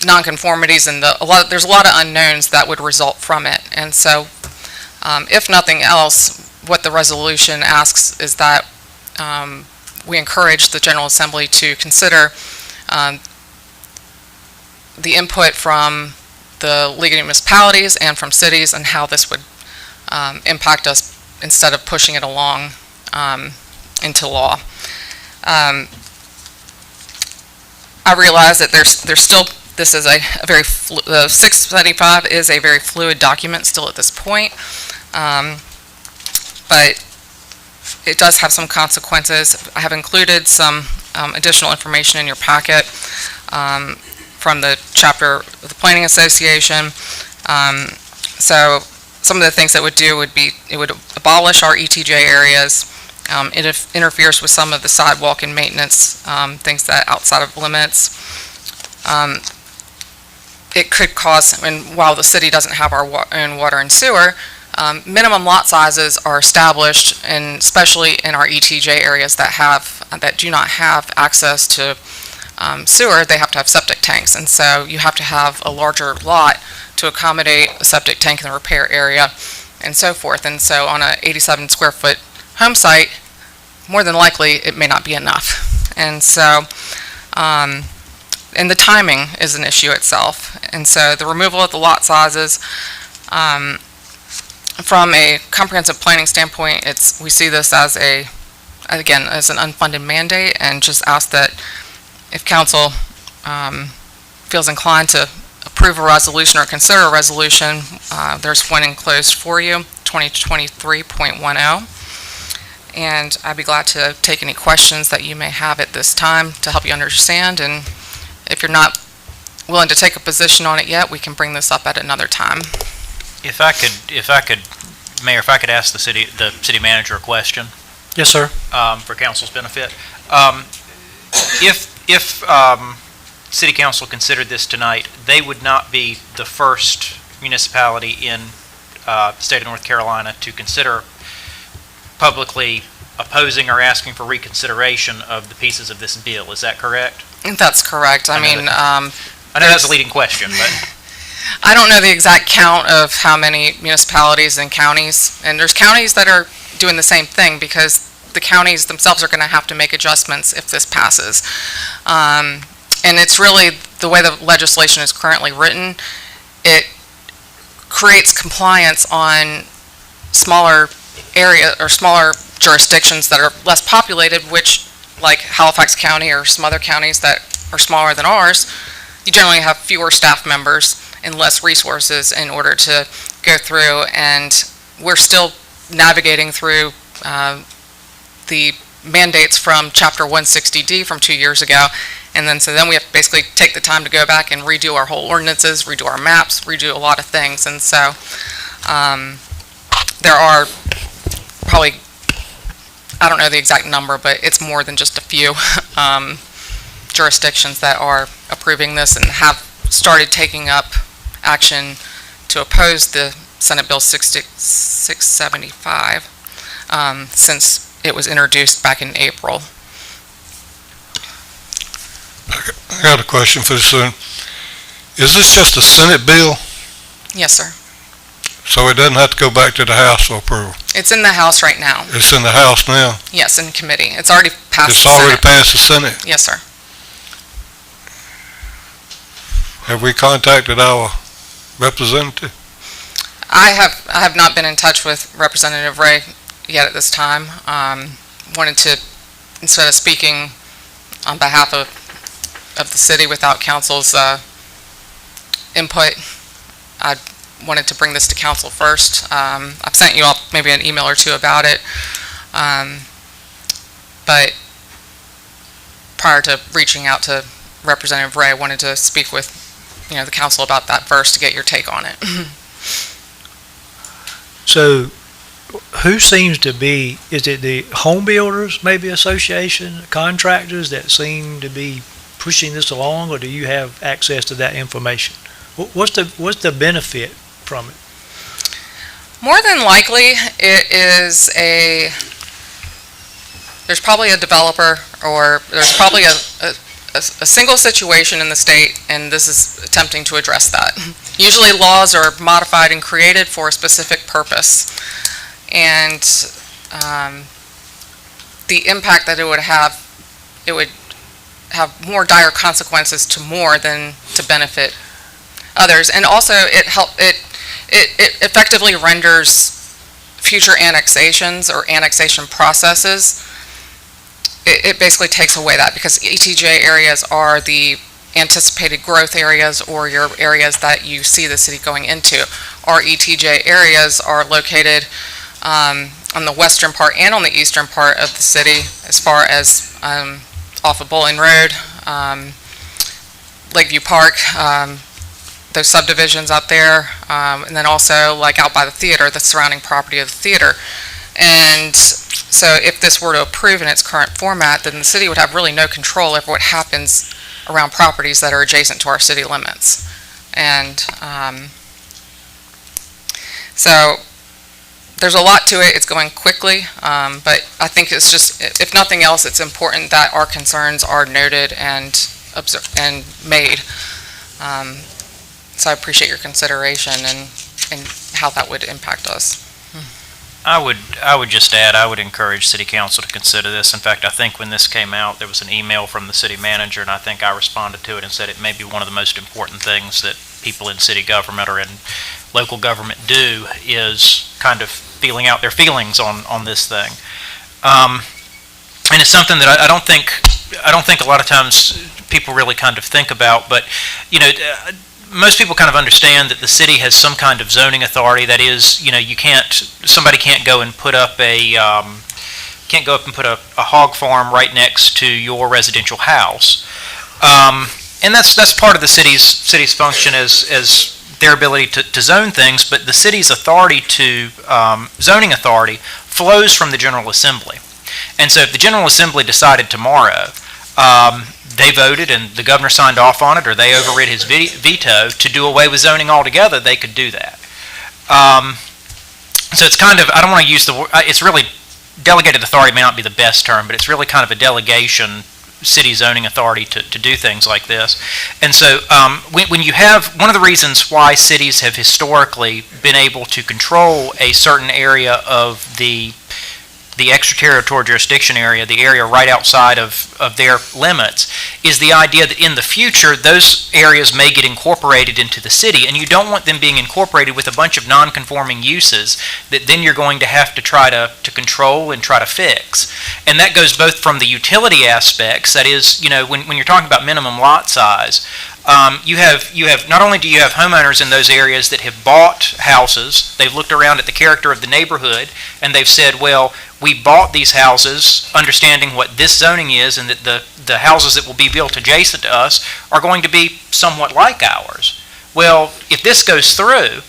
nonconformities and there's a lot of unknowns that would result from it. And so if nothing else, what the resolution asks is that we encourage the General Assembly to consider the input from the League of Municipalities and from cities and how this would impact us instead of pushing it along into law. I realize that there's still, this is a very, the 675 is a very fluid document still at this point, but it does have some consequences. I have included some additional information in your packet from the chapter of the Planning Association. So some of the things that would do would be, it would abolish our ETJ areas. It interferes with some of the sidewalk and maintenance, things that outside of limits. It could cause, and while the city doesn't have our own water and sewer, minimum lot sizes are established, and especially in our ETJ areas that do not have access to sewer. They have to have septic tanks, and so you have to have a larger lot to accommodate a septic tank in the repair area and so forth. And so on a 87 square foot home site, more than likely it may not be enough. And so and the timing is an issue itself. And so the removal of the lot sizes, from a comprehensive planning standpoint, we see this as again, as an unfunded mandate, and just ask that if council feels inclined to approve a resolution or consider a resolution, there's one enclosed for you, 2023.10. And I'd be glad to take any questions that you may have at this time to help you understand. And if you're not willing to take a position on it yet, we can bring this up at another time. If I could, Mayor, if I could ask the city manager a question. Yes, sir. For council's benefit. If city council considered this tonight, they would not be the first municipality in the state of North Carolina to consider publicly opposing or asking for reconsideration of the pieces of this bill. Is that correct? That's correct. I mean, I know that's a leading question, but I don't know the exact count of how many municipalities and counties, and there's counties that are doing the same thing, because the counties themselves are going to have to make adjustments if this passes. And it's really, the way the legislation is currently written, it creates compliance on smaller area or smaller jurisdictions that are less populated, which, like Halifax County or some other counties that are smaller than ours, you generally have fewer staff members and less resources in order to go through, and we're still navigating through the mandates from Chapter 160D from 2 years ago, and then we have to basically take the time to go back and redo our whole ordinances, redo our maps, redo a lot of things, and so there are probably, I don't know the exact number, but it's more than just a few jurisdictions that are approving this and have started taking up action to oppose the Senate Bill 675 since it was introduced back in April. I got a question for you soon. Is this just a Senate bill? Yes, sir. So it doesn't have to go back to the House for approval? It's in the House right now. It's in the House now? Yes, in committee. It's already passed the It's already Senate. passed the Senate? Yes, sir. Have we contacted our representative? I have not been in touch with Representative Ray yet at this time. Wanted to, instead of speaking on behalf of the city without council's input, I wanted to bring this to council first. I've sent you all maybe an email or two about it, but prior to reaching out to Representative Ray, I wanted to speak with the council about that first to get your take on it. So who seems to be, is it the home builders, maybe association, contractors that seem to be pushing this along, or do you have access to that information? What's the benefit from it? More than likely, it is there's probably a developer, or there's probably a single situation in the state, and this is attempting to address that. Usually laws are modified and created for a specific purpose, and the impact that it would have more dire consequences to more than to benefit others. And also it effectively renders future annexations or annexation processes, it basically takes away that, because ETJ areas are the anticipated growth areas, or your areas that you see the city going into. Our ETJ areas are located on the western part and on the eastern part of the city, as far as off of Bowling Road, Lakeview Park, those subdivisions out there, and then also like out by the theater, the surrounding property of the theater. And so if this were to approve in its current format, then the city would have really no control over what happens around properties that are adjacent to our city limits. And so there's a lot to it. It's going quickly, but I think it's just, if nothing else, it's important that our concerns are noted and made. So I appreciate your consideration and how that would impact us. I would just add, I would encourage City Council to consider this. In fact, I think when this came out, there was an email from the city manager, and I think I responded to it and said it may be one of the most important things that people in city government or in local government do, is kind of feeling out their feelings on this thing. And it's something that I don't think a lot of times people really kind of think about, but most people kind of understand that the city has some kind of zoning authority. That is, somebody can't go and put up a hog farm right next to your residential house, and that's part of the city's function as their ability to zone things. But the city's authority to zoning authority flows from the General Assembly, and so if the General Assembly decided tomorrow, they voted and the governor signed off on it, or they overrid his veto to do away with zoning altogether, they could do that. So it's kind of, I don't want to use the word, it's really, delegated authority may not be the best term, but it's really kind of a delegation, city zoning authority to do things like this. And so when you have, one of the reasons why cities have historically been able to control a certain area of the the extraterritorial jurisdiction area, the area right outside of their limits, is the idea that in the future those areas may get incorporated into the city, and you don't want them being incorporated with a bunch of non-conforming uses that then you're going to have to try to control and try to fix. And that goes both from the utility aspects, that is, when you're talking about minimum lot size, you have not only do you have homeowners in those areas that have bought houses, they've looked around at the character of the neighborhood, and they've said, well, we bought these houses understanding what this zoning is, and that the houses that will be built adjacent to us are going to be somewhat like ours. Well, if this goes through,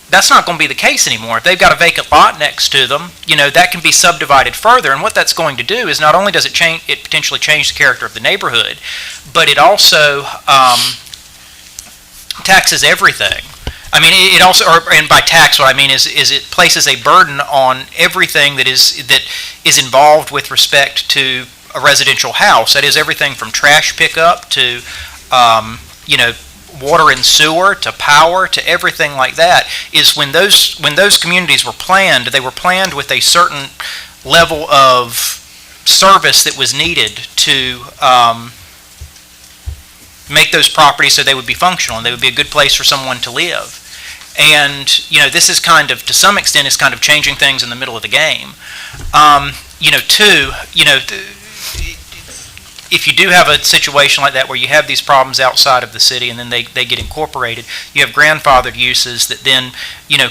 that's not going to be the case anymore. If they've got a vacant lot next to them, that can be subdivided further, and what that's going to do is not only does it potentially change the character of the neighborhood, but it also taxes everything. I mean, it also, and by tax, what I mean is it places a burden on everything that is involved with respect to a residential house. That is everything from trash pickup to, water and sewer to power to everything like that. Is when those communities were planned, they were planned with a certain level of service that was needed to make those properties so they would be functional and they would be a good place for someone to live. And, this is kind of, to some extent, is kind of changing things in the middle of the game. If you do have a situation like that where you have these problems outside of the city and then they get incorporated, you have grandfathered uses that then,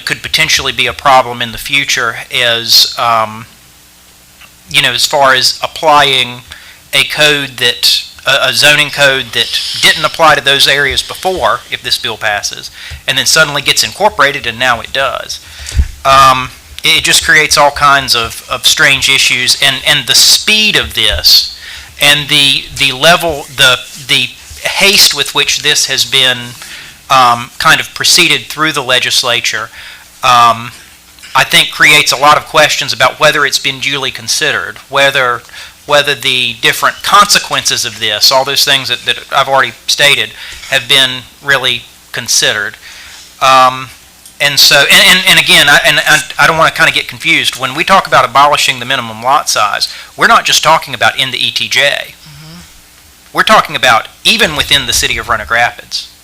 could potentially be a problem in the future as, as far as applying a code that, a zoning code that didn't apply to those areas before, if this bill passes, and then suddenly gets incorporated, and now it does. It just creates all kinds of strange issues, and the speed of this, and the level, the haste with which this has been kind of proceeded through the legislature, I think creates a lot of questions about whether it's been duly considered, whether the different consequences of this, all those things that I've already stated, have been really considered. And so, and again, I don't want to kind of get confused. When we talk about abolishing the minimum lot size, we're not just talking about in the ETJ. Mm-hmm. We're talking about even within the city of Roanoke Rapids.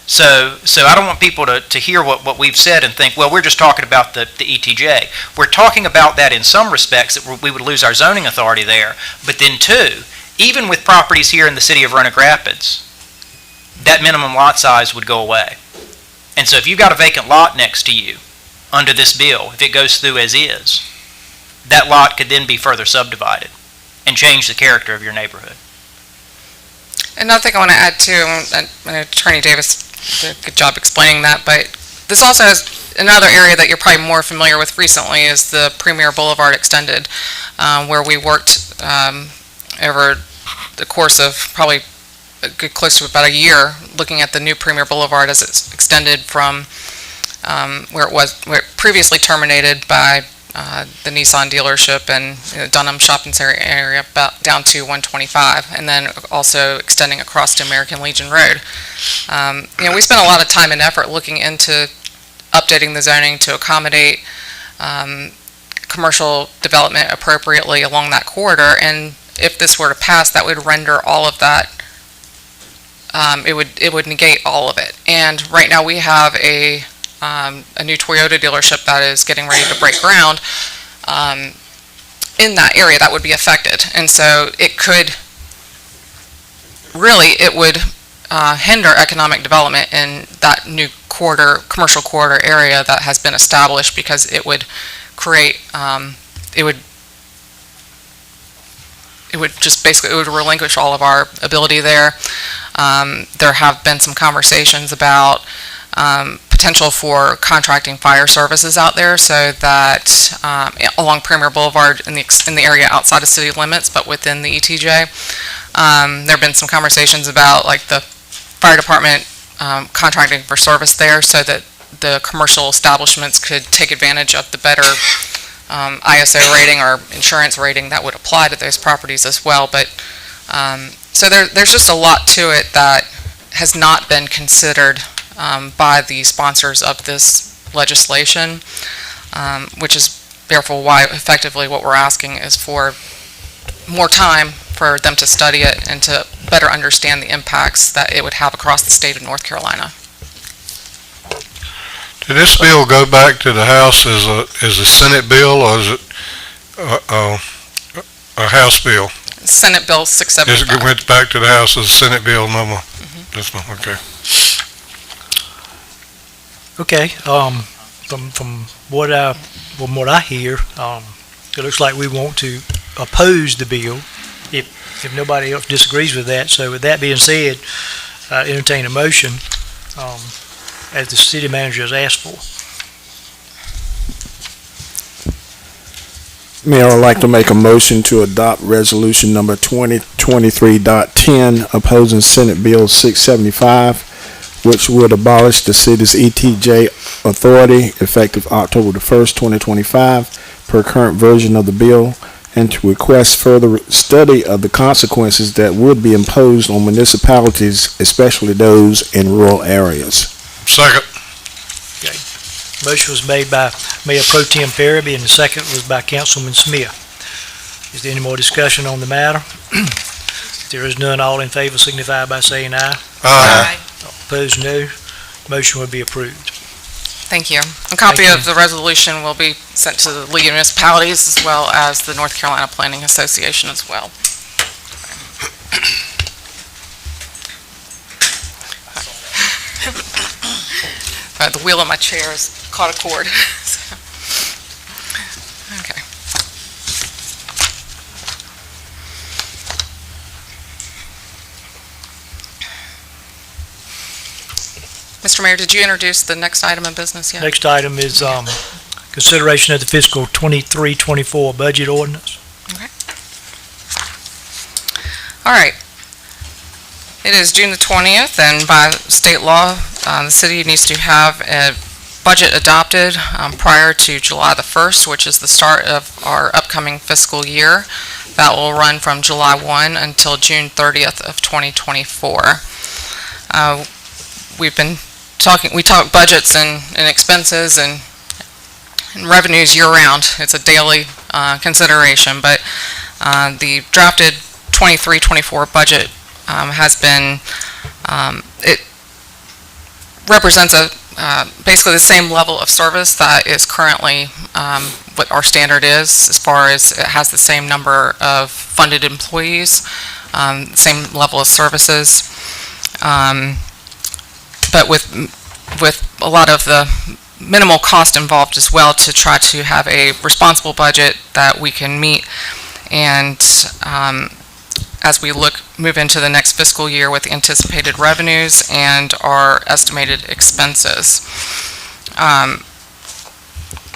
So I don't want people to hear what we've said and think, well, we're just talking about the ETJ. We're talking about that in some respects, that we would lose our zoning authority there. But then, too, even with properties here in the city of Roanoke Rapids, that minimum lot size would go away. And so if you've got a vacant lot next to you under this bill, if it goes through as is, that lot could then be further subdivided and change the character of your neighborhood. Another thing I want to add too, and Attorney Davis did a good job explaining that, but this also has another area that you're probably more familiar with recently is the Premier Boulevard Extended, where we worked over the course of probably a good close to about a year looking at the new Premier Boulevard as it's extended from where it previously terminated by the Nissan dealership and Dunham shopping center area down to 125, and then also extending across to American Legion Road. We spent a lot of time and effort looking into updating the zoning to accommodate commercial development appropriately along that corridor, and if this were to pass, that would render all of that, it would negate all of it. And right now we have a new Toyota dealership that is getting ready to break ground in that area that would be affected. And so it would hinder economic development in that new commercial corridor area that has been established, because it would create, it would relinquish all of our ability there. There have been some conversations about potential for contracting fire services out there, so that along Premier Boulevard in the area outside of city limits, but within the ETJ. There have been some conversations about like the fire department contracting for service there, so that the commercial establishments could take advantage of the better ISO rating or insurance rating that would apply to those properties as well. But so there's just a lot to it that has not been considered by the sponsors of this legislation, which is therefore why effectively what we're asking is for more time for them to study it and to better understand the impacts that it would have across the state of North Carolina. Did this bill go back to the House as a Senate bill, or is it a House bill? Senate Bill 675. It went back to the House as a Senate bill number? This one, okay. Okay, from what I hear, it looks like we want to oppose the bill if nobody else disagrees with that. So with that being said, I entertain a motion, as the city manager has asked for. Mayor, I'd like to make a motion to adopt resolution number 2023.10 opposing Senate Bill 675, which would abolish the city's ETJ authority effective October the 1st, 2025, per current version of the bill, and to request further study of the consequences that would be imposed on municipalities, especially those in rural areas. Second. Motion was made by Mayor Pro Tem Farabee, and the second was by Councilman Smith. Is there any more discussion on the matter? If there is none, all in favor signify by saying aye. Aye. Opposed, no. Motion will be approved. Thank you. A copy Thank you. of the resolution will be sent to the League of Municipalities as well as the North Carolina Planning Association as well. The wheel of my chair has caught a cord. Okay. Mr. Mayor, did you introduce the next item of business yet? Next item is consideration of the fiscal 23-24 budget ordinance. All right. It is June the 20th, and by state law, the city needs to have a budget adopted prior to July the 1st, which is the start of our upcoming fiscal year. That will run from July 1 until June 30th of 2024. We talk budgets and expenses and revenues year-round. It's a daily consideration, but the drafted 23-24 budget has been, it represents basically the same level of service that is currently what our standard is, as far as it has the same number of funded employees, same level of services, but with a lot of the minimal cost involved as well to try to have a responsible budget that we can meet. And as we move into the next fiscal year with anticipated revenues and our estimated expenses.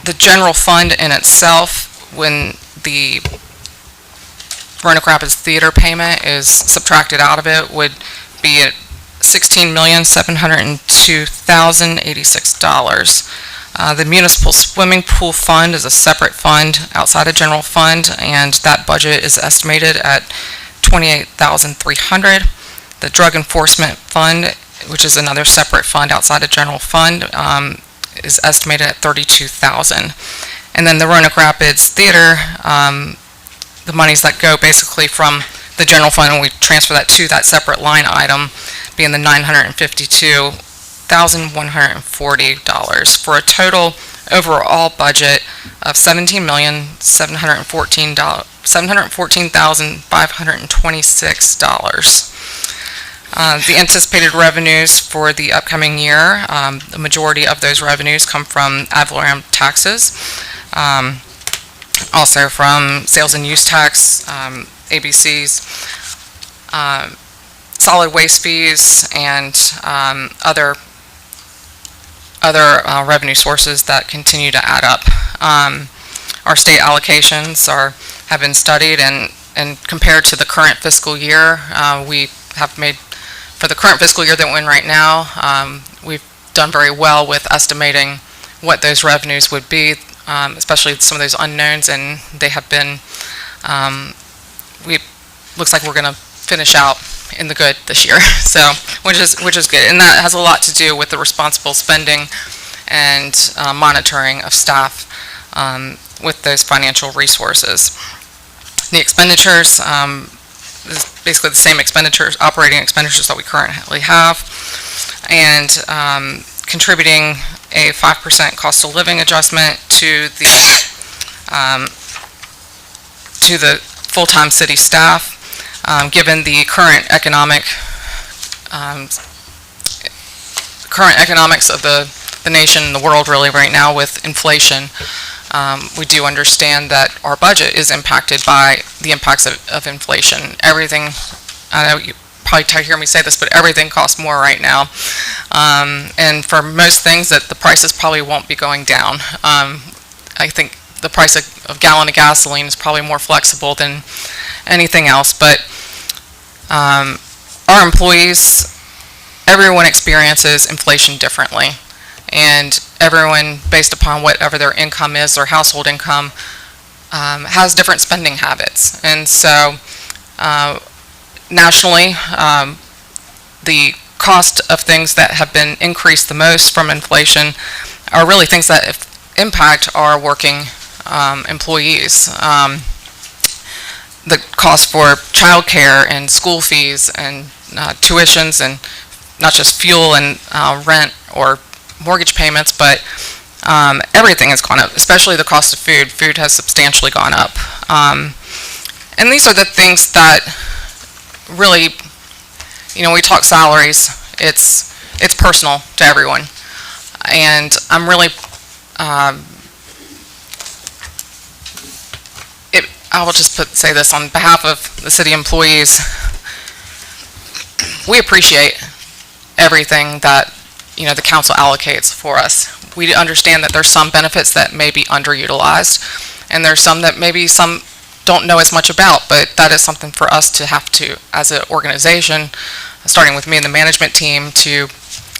The general fund in itself, when the Roanoke Rapids Theater payment is subtracted out of it, would be at $16,702,086. The municipal swimming pool fund is a separate fund outside of general fund, and that budget is estimated at $28,300. The drug enforcement fund, which is another separate fund outside of general fund, is estimated at $32,000. And then the Roanoke Rapids Theater, the monies that go basically from the general fund, and we transfer that to that separate line item, being the $952,140, for a total overall budget of $714,526. The anticipated revenues for the upcoming year, the majority of those revenues come from ad valorem taxes, also from sales and use tax, ABCs, solid waste fees, and other revenue sources that continue to add up. Our state allocations have been studied, and compared to the current fiscal year, we have made, for the current fiscal year that we're in right now, we've done very well with estimating what those revenues would be, especially some of those unknowns, and they have been, looks like we're going to finish out in the good this year, so which is good, and that has a lot to do with the responsible spending and monitoring of staff with those financial resources. The expenditures is basically the same expenditures, operating expenditures that we currently have, and contributing a 5% cost of living adjustment to the full-time city staff, given the current economics of the nation and the world really right now with inflation. We do understand that our budget is impacted by the impacts of inflation. Everything, I know you probably hear me say this, but everything costs more right now. And for most things, that the prices probably won't be going down. I think the price of a gallon of gasoline is probably more flexible than anything else. But our employees, everyone experiences inflation differently. And everyone, based upon whatever their income is, their household income, has different spending habits. And so nationally, the cost of things that have been increased the most from inflation are really things that impact our working employees. The cost for childcare and school fees and tuitions, and not just fuel and rent or mortgage payments, but everything has gone up, especially the cost of food. Food has substantially gone up. And these are the things that really, we talk salaries, it's personal to everyone. And I'm really, I will just say this on behalf of the city employees, we appreciate everything that the council allocates for us. We understand that there's some benefits that may be underutilized, and there's some that maybe some don't know as much about, but that is something for us to have to, as an organization, starting with me and the management team, to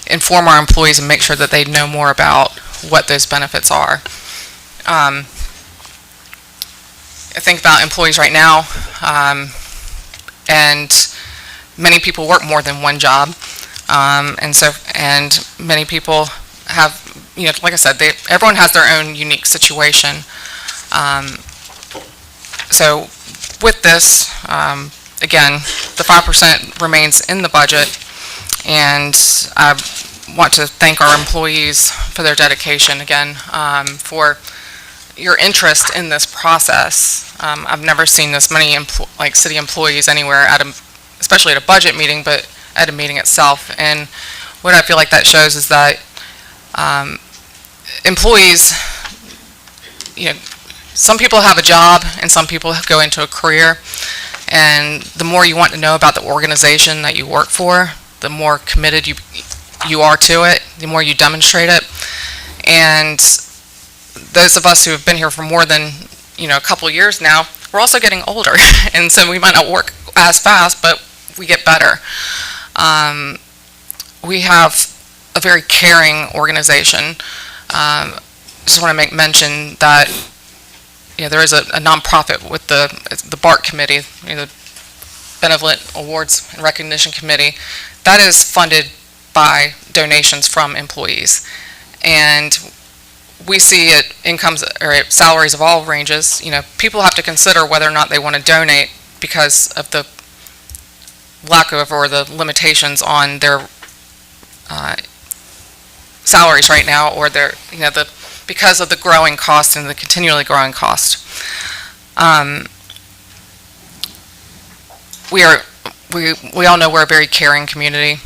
inform our employees and make sure that they know more about what those benefits are. I think about employees right now, and many people work more than one job. And many people have, like I said, everyone has their own unique situation. So with this, again, the 5% remains in the budget, and I want to thank our employees for their dedication again, for your interest in this process. I've never seen this many city employees anywhere especially at a budget meeting, but at a meeting itself. And what I feel like that shows is that employees, some people have a job and some people go into a career, and the more you want to know about the organization that you work for, the more committed you are to it, the more you demonstrate it. And those of us who have been here for more than a couple of years now, we're also getting older, and so we might not work as fast, but we get better. We have a very caring organization. Just want to make mention that there is a nonprofit with the BART committee, the Benevolent Awards and Recognition Committee, that is funded by donations from employees. And we see it incomes or salaries of all ranges. People have to consider whether or not they want to donate because of the lack of or the limitations on their salaries right now, or their because of the growing cost and the continually growing cost. We all know we're a very caring community.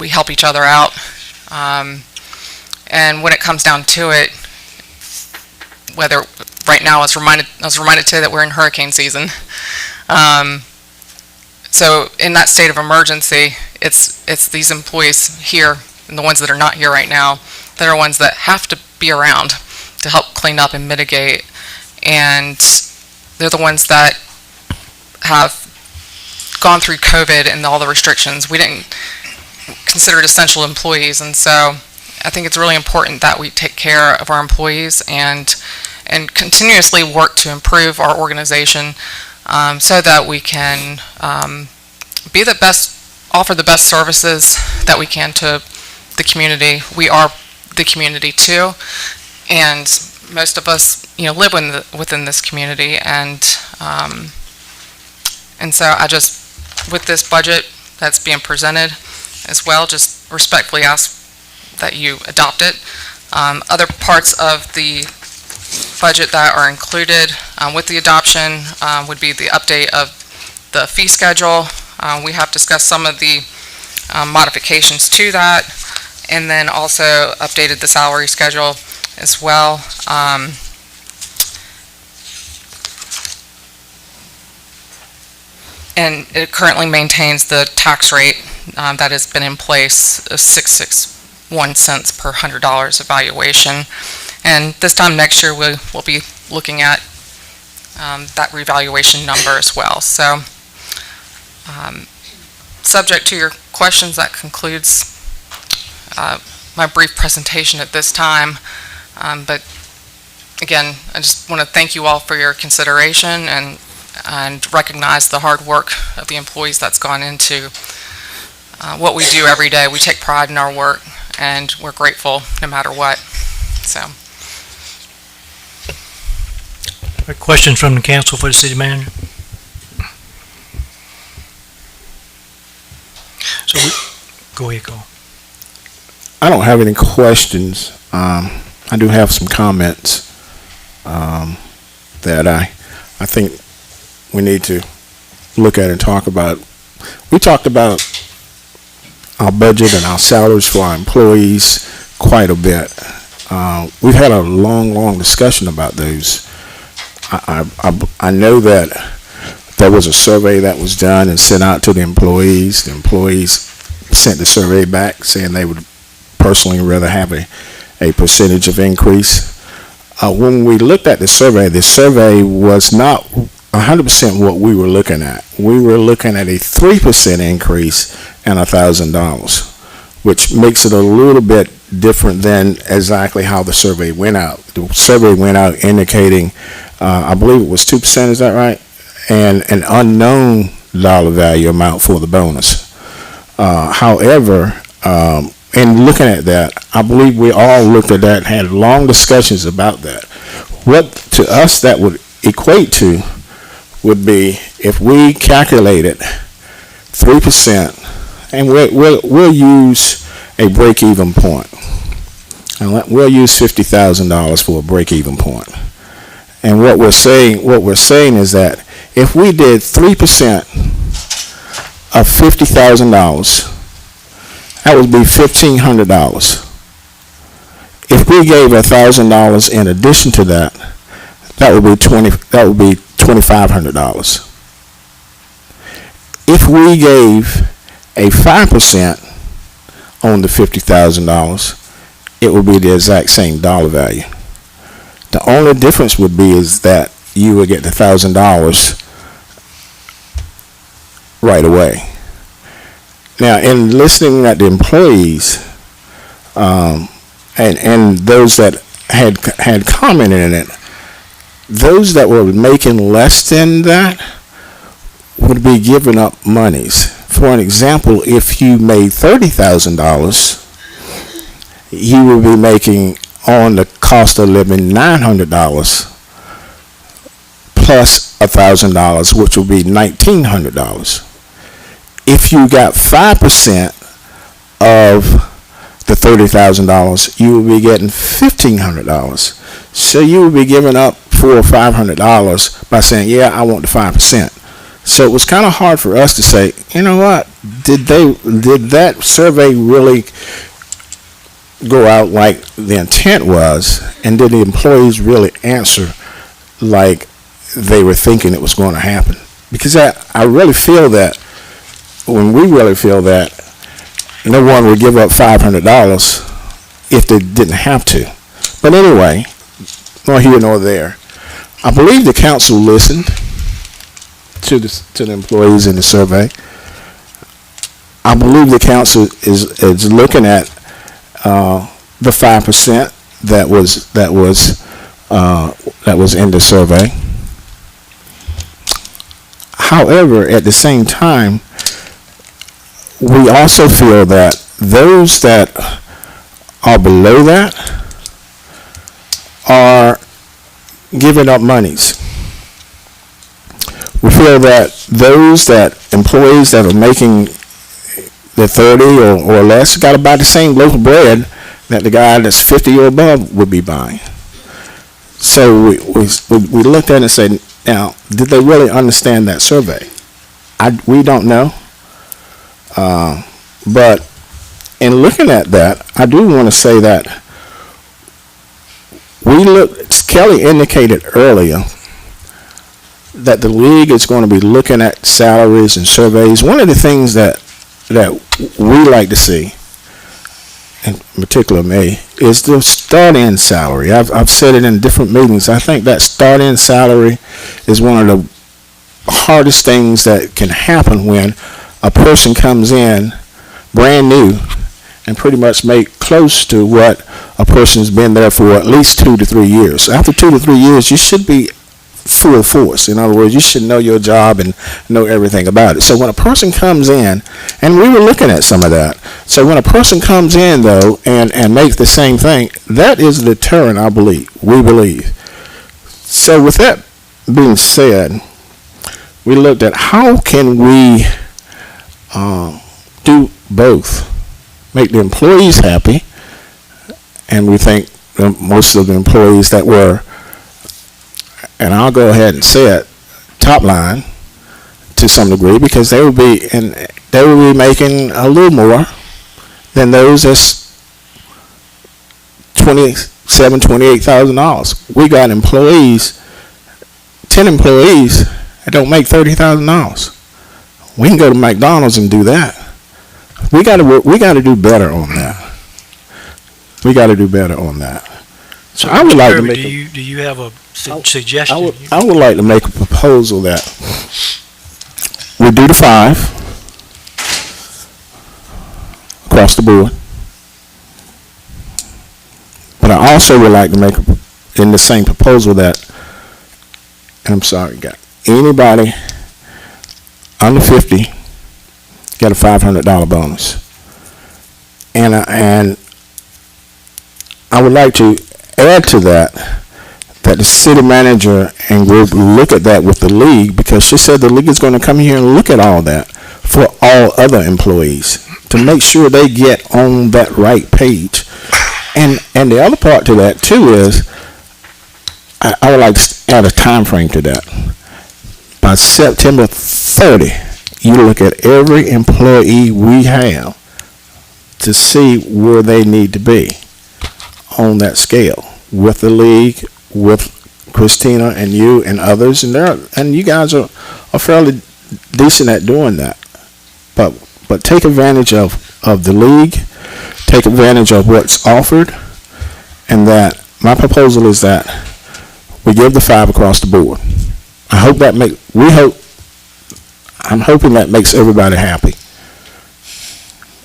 We help each other out, and when it comes down to it, whether right now I was reminded today that we're in hurricane season. So in that state of emergency, it's these employees here and the ones that are not here right now that are ones that have to be around to help clean up and mitigate. And they're the ones that have gone through COVID and all the restrictions. We didn't consider it essential employees, and so I think it's really important that we take care of our employees and continuously work to improve our organization, so that we can offer the best services that we can to the community. We are the community too, And most of us, live within this community, and so I just, with this budget that's being presented as well, just respectfully ask that you adopt it. Other parts of the budget that are included with the adoption would be the update of the fee schedule. We have discussed some of the modifications to that, and then also updated the salary schedule as well. And it currently maintains the tax rate that has been in place of 661 cents per $100 evaluation. And this time next year, we'll be looking at that revaluation number as well. So, subject to your questions, that concludes my brief presentation at this time. But again, I just want to thank you all for your consideration and recognize the hard work of the employees that's gone into what we do every day. We take pride in our work, and we're grateful no matter what. So, Questions from the council for the city manager? So go ahead, Carl. I don't have any questions. I do have some comments that I think we need to look at and talk about. We talked about our budget and our salaries for our employees quite a bit. We've had a long discussion about those. I know that there was a survey that was done and sent out to the employees. The employees sent the survey back saying they would personally rather have a percentage of increase. When we looked at the survey was not 100% what we were looking at. We were looking at a 3% increase and $1,000, which makes it a little bit different than exactly how the survey went out. The survey went out indicating, I believe it was 2%, is that right? And an unknown dollar value amount for the bonus. However, in looking at that, I believe we all looked at that and had long discussions about that. What to us that would equate to would be if we calculated 3%, and we'll use a break-even point. And we'll use $50,000 for a break-even point. And what we're saying is that if we did 3% of $50,000, that would be $1,500. If we gave $1,000 in addition to that, that would be $2,500. If we gave a 5% on the $50,000, it would be the exact same dollar value. The only difference would be is that you would get the $1,000 right away. Now, in listening at the employees and those that had commented in it, those that were making less than that would be giving up monies. For an example, if you made $30,000, you would be making on the cost of living $900 plus $1,000, which would be $1,900. If you got 5% of the $30,000, you would be getting $1,500. So you would be giving up $400 or $500 by saying, "Yeah, I want the 5%." So it was kind of hard for us to say, you know what? Did that survey really go out like the intent was, and did the employees really answer like they were thinking it was going to happen? Because I really feel that we really feel that no one would give up $500 if they didn't have to. But anyway, nor here nor there. I believe the council listened to the employees in the survey. I believe the council is looking at the 5% that was in the survey. However, at the same time, we also feel that those that are below that are giving up monies. We feel that employees that are making the 30 or less got to buy the same loaf of bread that the guy that's 50 or above would be buying. So we looked at it and said, now, did they really understand that survey? We don't know. But in looking at that, I do want to say that Kelly indicated earlier that the league is going to be looking at salaries and surveys. One of the things that we like to see, in particular me, is the start-in salary. I've said it in different meetings. I think that start-in salary is one of the hardest things that can happen when a person comes in brand new and pretty much make close to what a person's been there for at least 2 to 3 years. After 2 to 3 years, you should be full force. In other words, you should know your job and know everything about it. So when a person comes in, and we were looking at some of that, so when a person comes in, though, and makes the same thing, that is a deterrent, we believe. So with that being said, we looked at how can we do both, make the employees happy, and we think most of the employees that were, and I'll go ahead and say it, top line to some degree, because they would be making a little more than those that's $28,000. We got employees, 10 employees that don't make $30,000. We can go to McDonald's and do that. We got to do better on that. We got to do better on that. So I would like to make. Do you have a suggestion? I would like to make a proposal that we do the 5 across the board. But I also would like to make in the same proposal that, and I'm sorry, got anybody under 50 get a $500 bonus. And I would like to add to that the city manager and group look at that with the league, because she said the league is going to come here and look at all that for all other employees to make sure they get on that right page. And the other part to that too is I would like to add a time frame to that. By September 30, you look at every employee we have to see where they need to be on that scale with the league, with Christina and you and others, and you guys are fairly decent at doing that. But take advantage of the league, take advantage of what's offered, and that my proposal is that we give the 5 across the board. I'm hoping that makes everybody happy.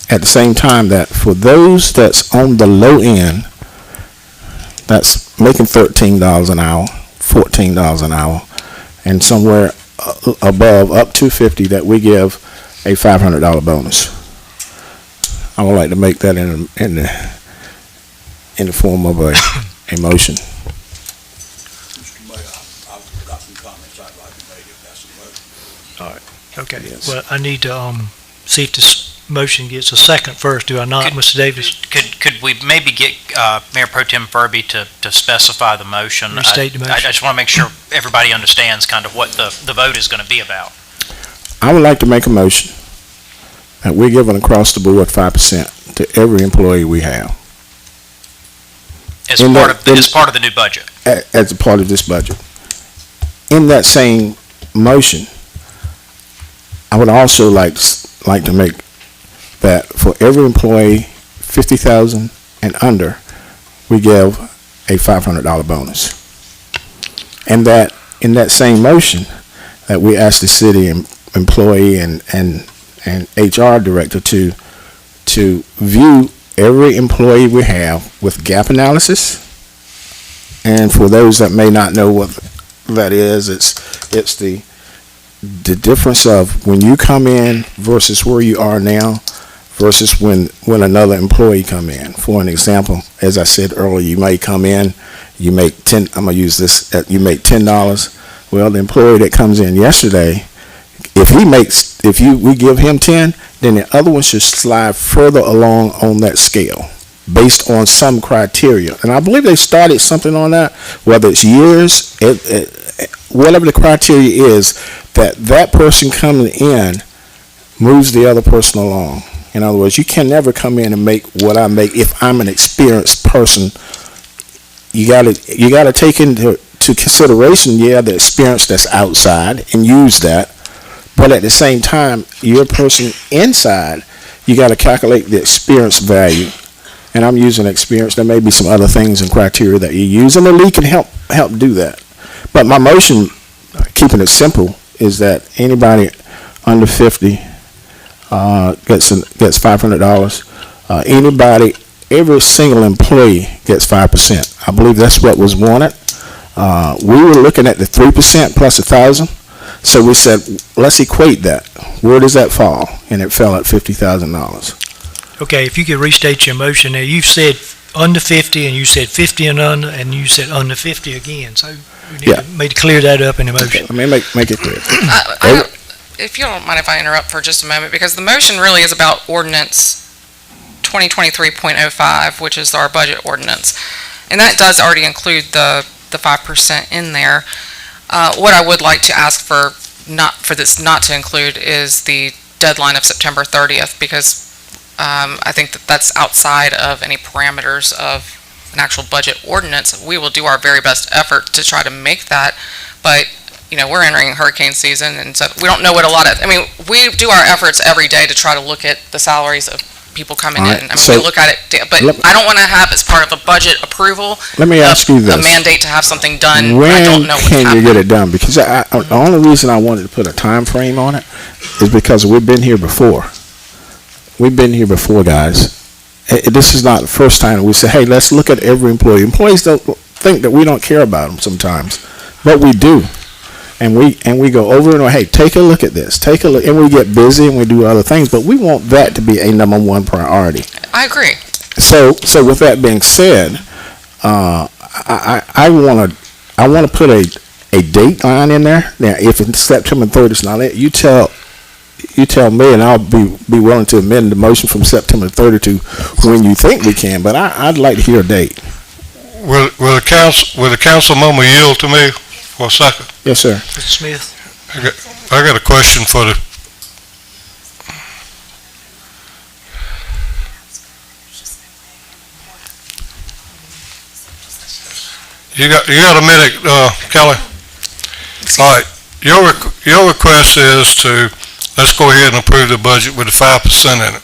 At the same time, that for those that's on the low end, that's making $13 an hour, $14 an hour, and somewhere above, up to 50, that we give a $500 bonus. I would like to make that in the form of a motion. Mr. Mayor, I've got some comments I'd like to make if that's the motion. All right. Okay. Yes. Well, I need to see if this motion gets a second first, do I not, Mr. Davis? Could we maybe get Mayor Pro Tem Furby to specify the motion? Restate the motion. I just want to make sure everybody understands kind of what the vote is going to be about. I would like to make a motion that we're giving across the board 5% to every employee we have. As part of the new budget. As a part of this budget. In that same motion, I would also like to make that for every employee 50,000 and under, we give a $500 bonus. And that in that same motion, that we ask the city employee and HR director to view every employee we have with gap analysis. And for those that may not know what that is, it's the difference of when you come in versus where you are now versus when another employee come in. For an example, as I said earlier, you may come in, you make 10, I'm gonna use this, you make $10. Well, the employee that comes in yesterday, we give him 10, then the other one should slide further along on that scale based on some criteria. And I believe they started something on that, whether it's years, whatever the criteria is, that person coming in moves the other person along. In other words, you can never come in and make what I make if I'm an experienced person. You gotta take into consideration, the experience that's outside and use that. But at the same time, you're a person inside. You got to calculate the experience value. And I'm using experience. There may be some other things and criteria that you use, and the league can help do that. But my motion, keeping it simple, is that anybody under 50 gets $500. Every single employee gets 5%. I believe that's what was wanted. We were looking at the 3% plus 1,000. So we said, let's equate that. Where does that fall? And it fell at $50,000. Okay, if you could restate your motion there, you've said under 50, and you said 50 and under, and you said under 50 again, so we need to clear that up in the motion. Okay, let me make it clear. If you don't mind if I interrupt for just a moment, because the motion really is about ordinance 2023.05, which is our budget ordinance, and that does already include the 5% in there. What I would like to ask for this not to include is the deadline of September 30th, because I think that's outside of any parameters of an actual budget ordinance. We will do our very best effort to try to make that, but we're entering hurricane season, and so we don't know what we do our efforts every day to try to look at the salaries of people coming in. We look at it, but I don't want to have as part of a budget approval. Let me ask you this: a mandate to have something done. When I don't know can you get it done? Because the only reason I wanted to put a time frame on it is because we've been here before. We've been here before, guys. This is not the first time we say, "Hey, let's look at every employee." Employees don't think that we don't care about them sometimes, but we do. And we go over and hey, take a look at this. Take a look, and we get busy and we do other things. But we want that to be a number one priority. I agree. So with that being said, I want to put a date line in there. Now, if it's September 30th, it's not it. You tell me, and I'll be willing to amend the motion from September 30th to when you think we can. But I'd like to hear a date. Will the council member yield to me for a second? Yes, sir. Mr. Smith? I got a question for the... You got a minute, Kelly? All right. Your request is to, let's go ahead and approve the budget with the 5% in it.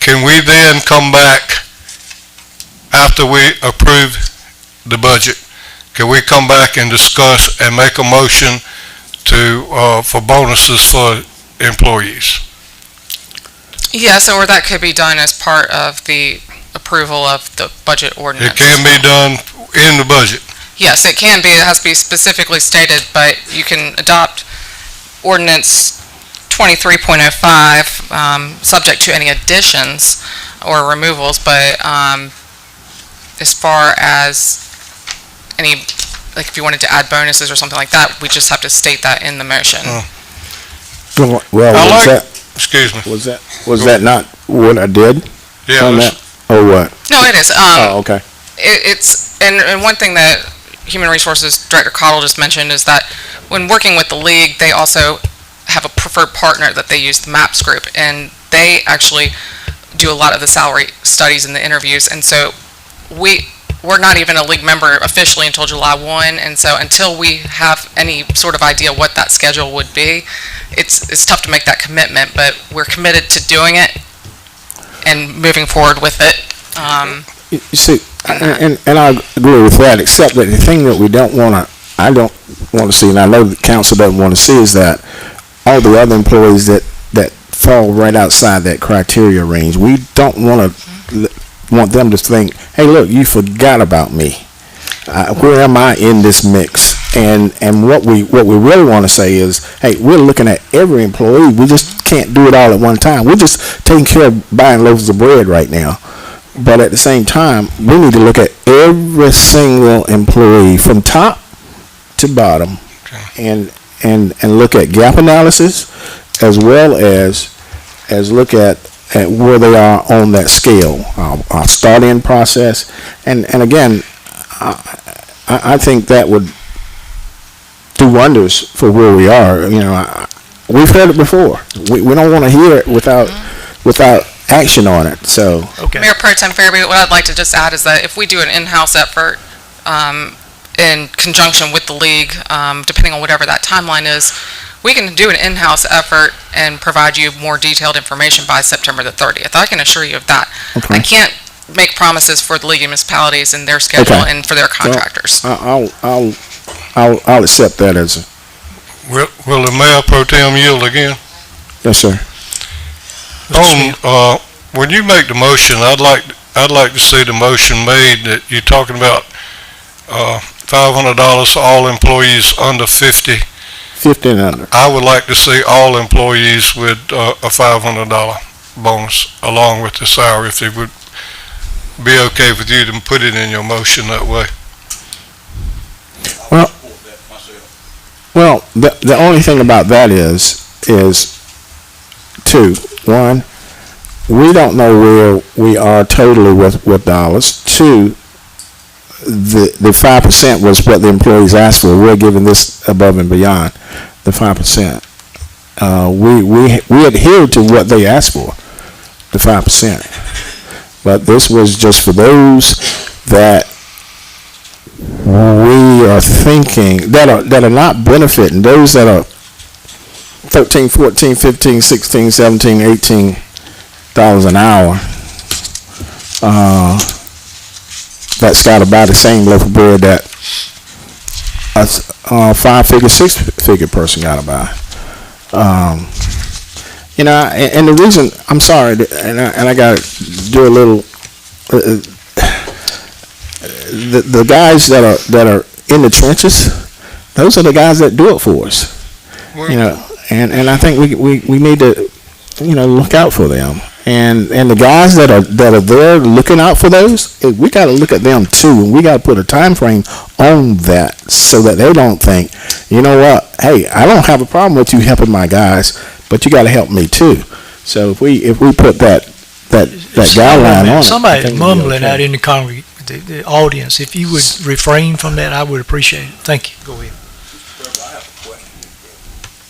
Can we then come back after we approve the budget? Can we come back and discuss and make a motion for bonuses for employees? Yes, or that could be done as part of the approval of the budget ordinance. It can be done in the budget. Yes, it can be. It has to be specifically stated, but you can adopt ordinance 23.05, subject to any additions or removals, but as far as any, like if you wanted to add bonuses or something like that, we just have to state that in the motion. Well, excuse me. Was that not what I did? Yeah. On that? Or what? No, it is. Okay. And one thing that Human Resources Director Cottle just mentioned is that when working with the league, they also have a preferred partner that they use, the MAPS group, and they actually do a lot of the salary studies and the interviews, and so we're not even a league member officially until July 1, and so until we have any sort of idea what that schedule would be, it's tough to make that commitment, but we're committed to doing it and moving forward with it. You see, and I agree with that, except that the thing that I don't want to see, and I know the council doesn't want to see, is that all the other employees that fall right outside that criteria range, we don't want them to think, hey, look, you forgot about me. Where am I in this mix? And what we really want to say is, hey, we're looking at every employee. We just can't do it all at one time. We're just taking care of buying loaves of bread right now. But at the same time, we need to look at every single employee from top to bottom and look at gap analysis as well as look at where they are on that scale, our start-in process. And again, I think that would do wonders for where we are. You know, we've heard it before. We don't want to hear it without action on it. So, Okay. Mayor Pro Tem Farabee, what I'd like to just add is that if we do an in-house effort in conjunction with the league, depending on whatever that timeline is, we can do an in-house effort and provide you more detailed information by September the 30th. I can assure you of that. okay. I can't make promises for the league of municipalities and their schedule Okay. and for their contractors. I'll accept that as a, Will the Mayor Pro Tem yield again? yes, sir. When you make the motion, I'd like to see the motion made that you're talking about $500 for all employees under 50. 50 and under. I would like to see all employees with a $500 bonus along with the salary, if it would be okay with you to put it in your motion that way. Well- I would support that myself. Well, the only thing about that is two. One, we don't know where we are totally with dollars. Two, the 5% was what the employees asked for. We're giving this above and beyond the 5%. We adhered to what they asked for, the 5%. But this was just for those that we are thinking that are not benefiting, those that are 13, 14, 15, 16, 17, 18 dollars an hour. That's got to buy the same loaf of bread that a 5-figure, 6-figure person got to buy. You know, and the reason, I'm sorry, and I got to do a little. The guys that are in the trenches, those are the guys that do it for us. You know, and I think we need to, you know, look out for them. And the guys that are there looking out for those, we got to look at them too, and we got to put a time frame on that so that they don't think, you know what, hey, I don't have a problem with you helping my guys, but you got to help me too. So if we put that guideline on it, Somebody mumbling out in the audience. If you would refrain from that, I would appreciate it. Thank you. Go ahead. Trevor, I have a question.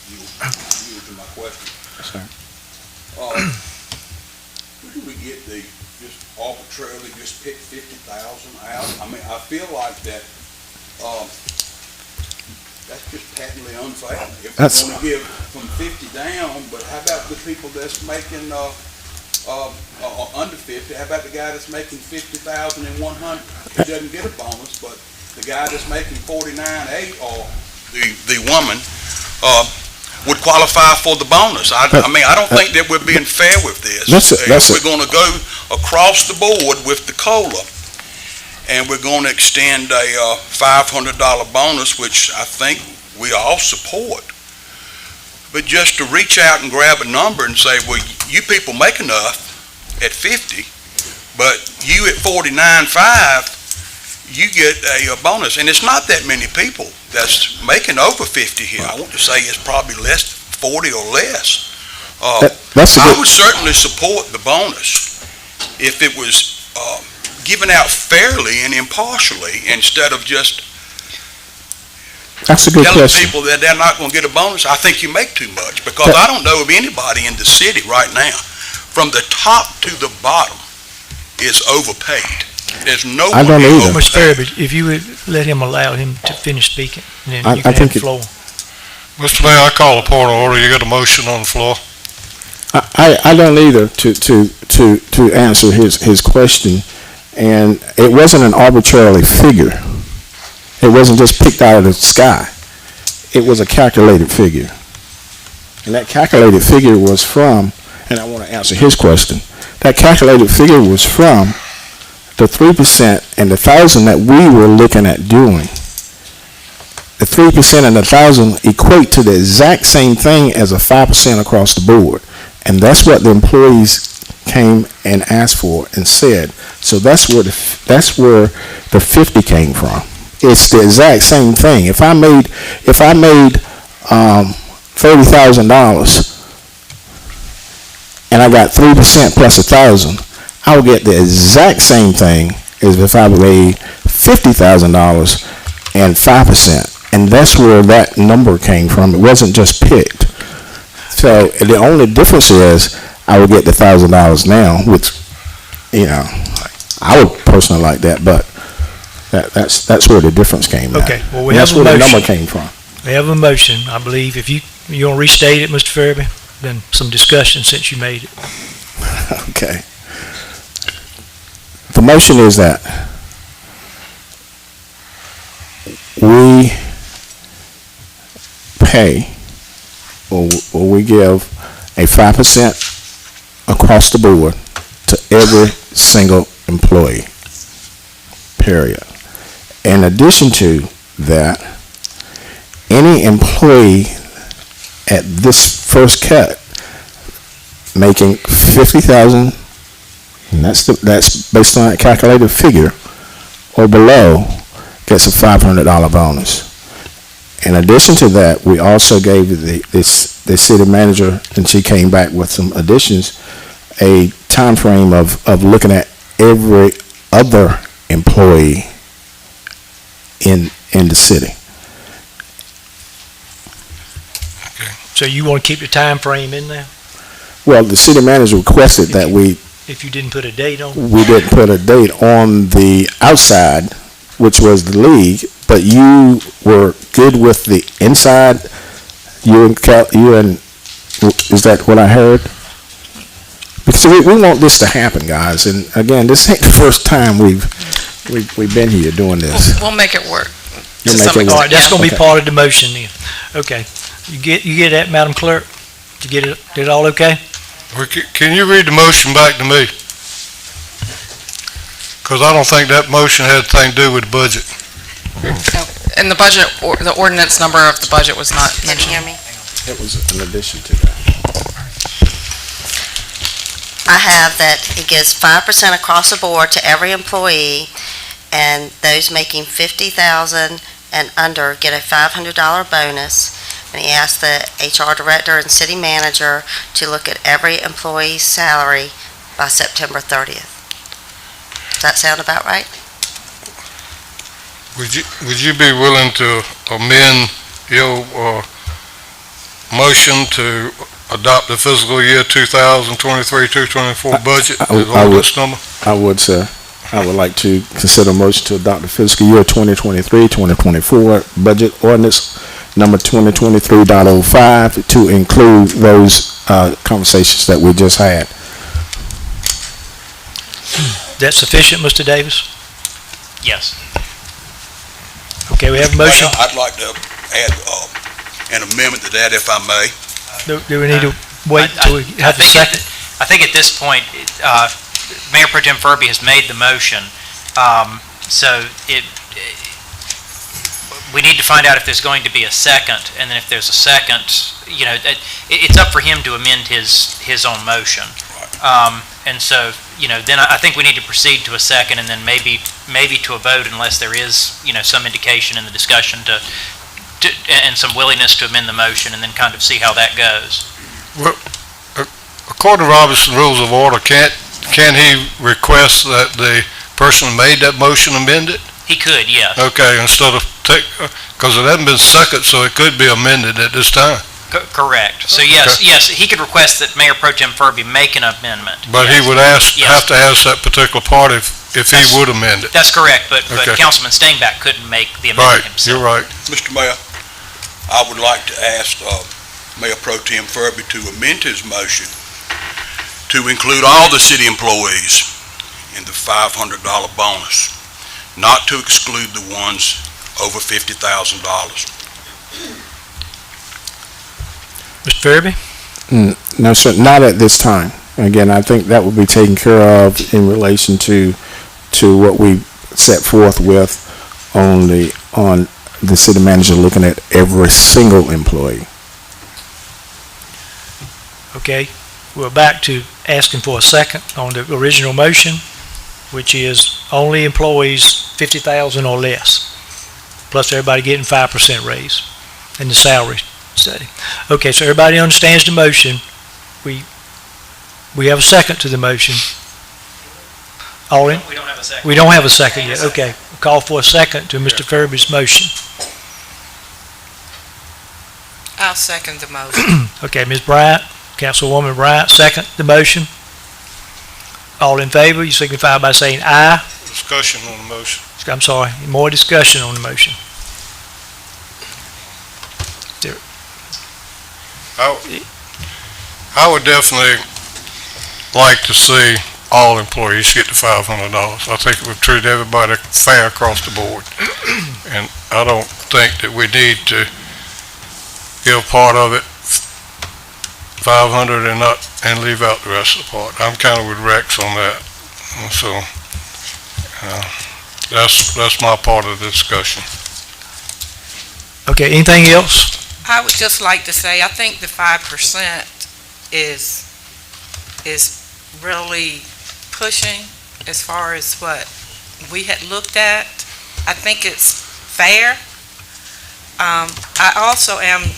You to my question. Yes, sir. Where do we get just arbitrarily just pick 50,000 out? I mean, I feel like that, that's just patently unfair. If we want to give from 50 down, but how about the people that's making, under 50, how about the guy that's making 50,000 and 100? He doesn't get a bonus, but the guy that's making 49.8 or the woman would qualify for the bonus. I mean, I don't think that we're being fair with this. We're going to go across the board with the COLA, and we're going to extend a $500 bonus, which I think we all support. But just to reach out and grab a number and say, well, you people make enough at 50, but you at 49.5, you get a bonus. And it's not that many people that's making over 50 here. I want to say it's probably less, 40 or less. I would certainly support the bonus if it was given out fairly and impartially instead of just that's a good telling question. people that they're not going to get a bonus. I think you make too much, because I don't know of anybody in the city right now, from the top to the bottom, is overpaid. There's no one. I don't either. Mr. Farabee, if you would allow him to finish speaking, and then you can have the floor. Mr. Mayor, I call a point of order. You got a motion on the floor. I don't either to answer his question, and it wasn't an arbitrarily figure. It wasn't just picked out of the sky. It was a calculated figure. And that calculated figure was from, and I want to answer his question, that calculated figure was from the 3% and the 1,000 that we were looking at doing. The 3% and the 1,000 equate to the exact same thing as a 5% across the board. And that's what the employees came and asked for and said. So that's where the 50 came from. It's the exact same thing. If I made $30,000 and I got 3% plus 1,000, I would get the exact same thing as if I made $50,000 and 5%. And that's where that number came from. It wasn't just picked. So the only difference is I would get the $1,000 now, which, I would personally like that, but that's where the difference came from. Okay, well, That's where the number came from. We have a motion, I believe. If you want to restate it, Mr. Fairby, then some discussion since you made it. Okay. The motion is that we pay or we give a 5% across the board to every single employee, period. In addition to that, any employee at this first cut making $50,000, and that's based on that calculated figure, or below, gets a $500 bonus. In addition to that, we also gave the city manager, and she came back with some additions, a time frame of looking at every other employee in the city. So you want to keep the time frame in there? Well, the city manager requested that If you didn't put a date on? we didn't put a date on the outside, which was the league, but you were good with the inside. Is that what I heard? Because we want this to happen, guys. And again, this ain't the first time we've been here doing this. We'll make it work. You'll make it work. All right, that's going to be Okay. part of the motion then. Okay. You get that, Madam Clerk? Did you get it all okay? Can you read the motion back to me? Because I don't think that motion had a thing to do with the budget. And the budget, the ordinance number of the budget was not mentioned. Didn't hear me? It was in addition to that. I have that it gives 5% across the board to every employee, and those making $50,000 and under get a $500 bonus. And he asked the HR director and city manager to look at every employee's salary by September 30th. Does that sound about right? Would you be willing to amend your motion to adopt the fiscal year 2023-224 budget? I would, sir. I would like to consider a motion to adopt the fiscal year 2023-2024 budget ordinance number 2023.05 to include those conversations that we just had. That sufficient, Mr. Davis? Yes. Okay, we have a motion. Well, I'd like to add an amendment to that, if I may. Do we need to wait till we have the second? I think at this point, Mayor Pro Tem Furby has made the motion, so we need to find out if there's going to be a second, and then if there's a second, it's up for him to amend his own motion. And so, then I think we need to proceed to a second, and then maybe to a vote, unless there is, some indication in the discussion and some willingness to amend the motion, and then kind of see how that goes. Well, according to Robertson Rules of Order, can he request that the person who made that motion amend it? He could, yes. Okay, instead of because it hasn't been seconded, so it could be amended at this time. Correct. So yes, he could request that Mayor Pro Tem Furby make an amendment. But he would have to ask that particular party if he would amend it. That's correct, but Okay. Councilman Stainback couldn't make the amendment Right, himself. you're right. Mr. Mayor, I would like to ask Mayor Pro Tem Furby to amend his motion to include all the city employees in the $500 bonus, not to exclude the ones over $50,000. Mr. Fairby? No, sir, not at this time. Again, I think that will be taken care of in relation to what we set forth with on the city manager looking at every single employee. Okay. we're back to asking for a second on the original motion, which is only employees 50,000 or less, plus everybody getting 5% raise in the salary study. Okay, so everybody understands the motion. We have a second to the motion. All in? We don't have a second. We don't have a second yet. Okay, call for a second to Mr. Furby's motion. I'll second the motion. Okay, Ms. Bryant, Councilwoman Bryant, second the motion. All in favor, you signify by saying aye. Discussion on the motion. I'm sorry, more discussion on the motion. I would definitely like to see all employees get the $500. I think it would treat everybody fair across the board. And I don't think that we need to give part of it 500 and leave out the rest of the part. I'm kind of with Rex on that. And so that's my part of the discussion. Okay, anything else? I would just like to say, I think the 5% is really pushing as far as what we had looked at. I think it's fair. I also I'm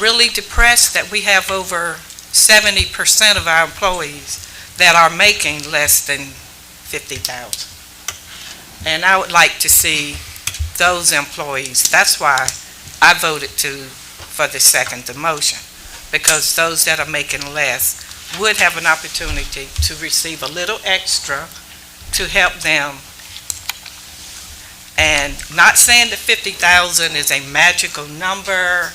really depressed that we have over 70% of our employees that are making less than 50,000. And I would like to see those employees. That's why I voted for the second motion, because those that are making less would have an opportunity to receive a little extra to help them. And not saying that 50,000 is a magical number,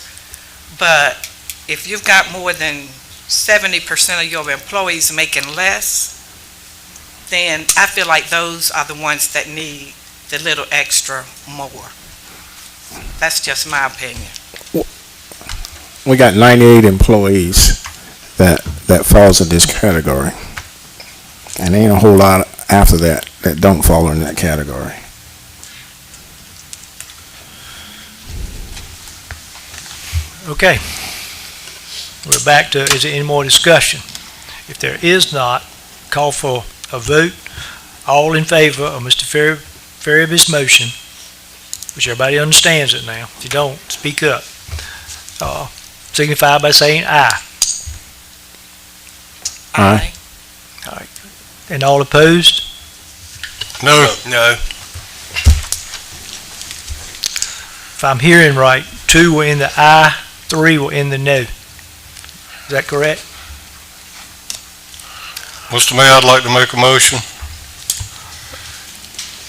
but if you've got more than 70% of your employees making less, then I feel like those are the ones that need the little extra more. That's just my opinion. We got 98 employees that falls in this category. And ain't a whole lot after that don't fall in that category. Okay. We're back to, is there any more discussion? If there is not, call for a vote. All in favor of Mr. Faraba's motion, which everybody understands it now. If you don't, speak up. Signify by saying aye. Aye. All right. And all opposed? No. No. If I'm hearing right, 2 were in the aye, 3 were in the no. Is that correct? Mr. Mayor, I'd like to make a motion.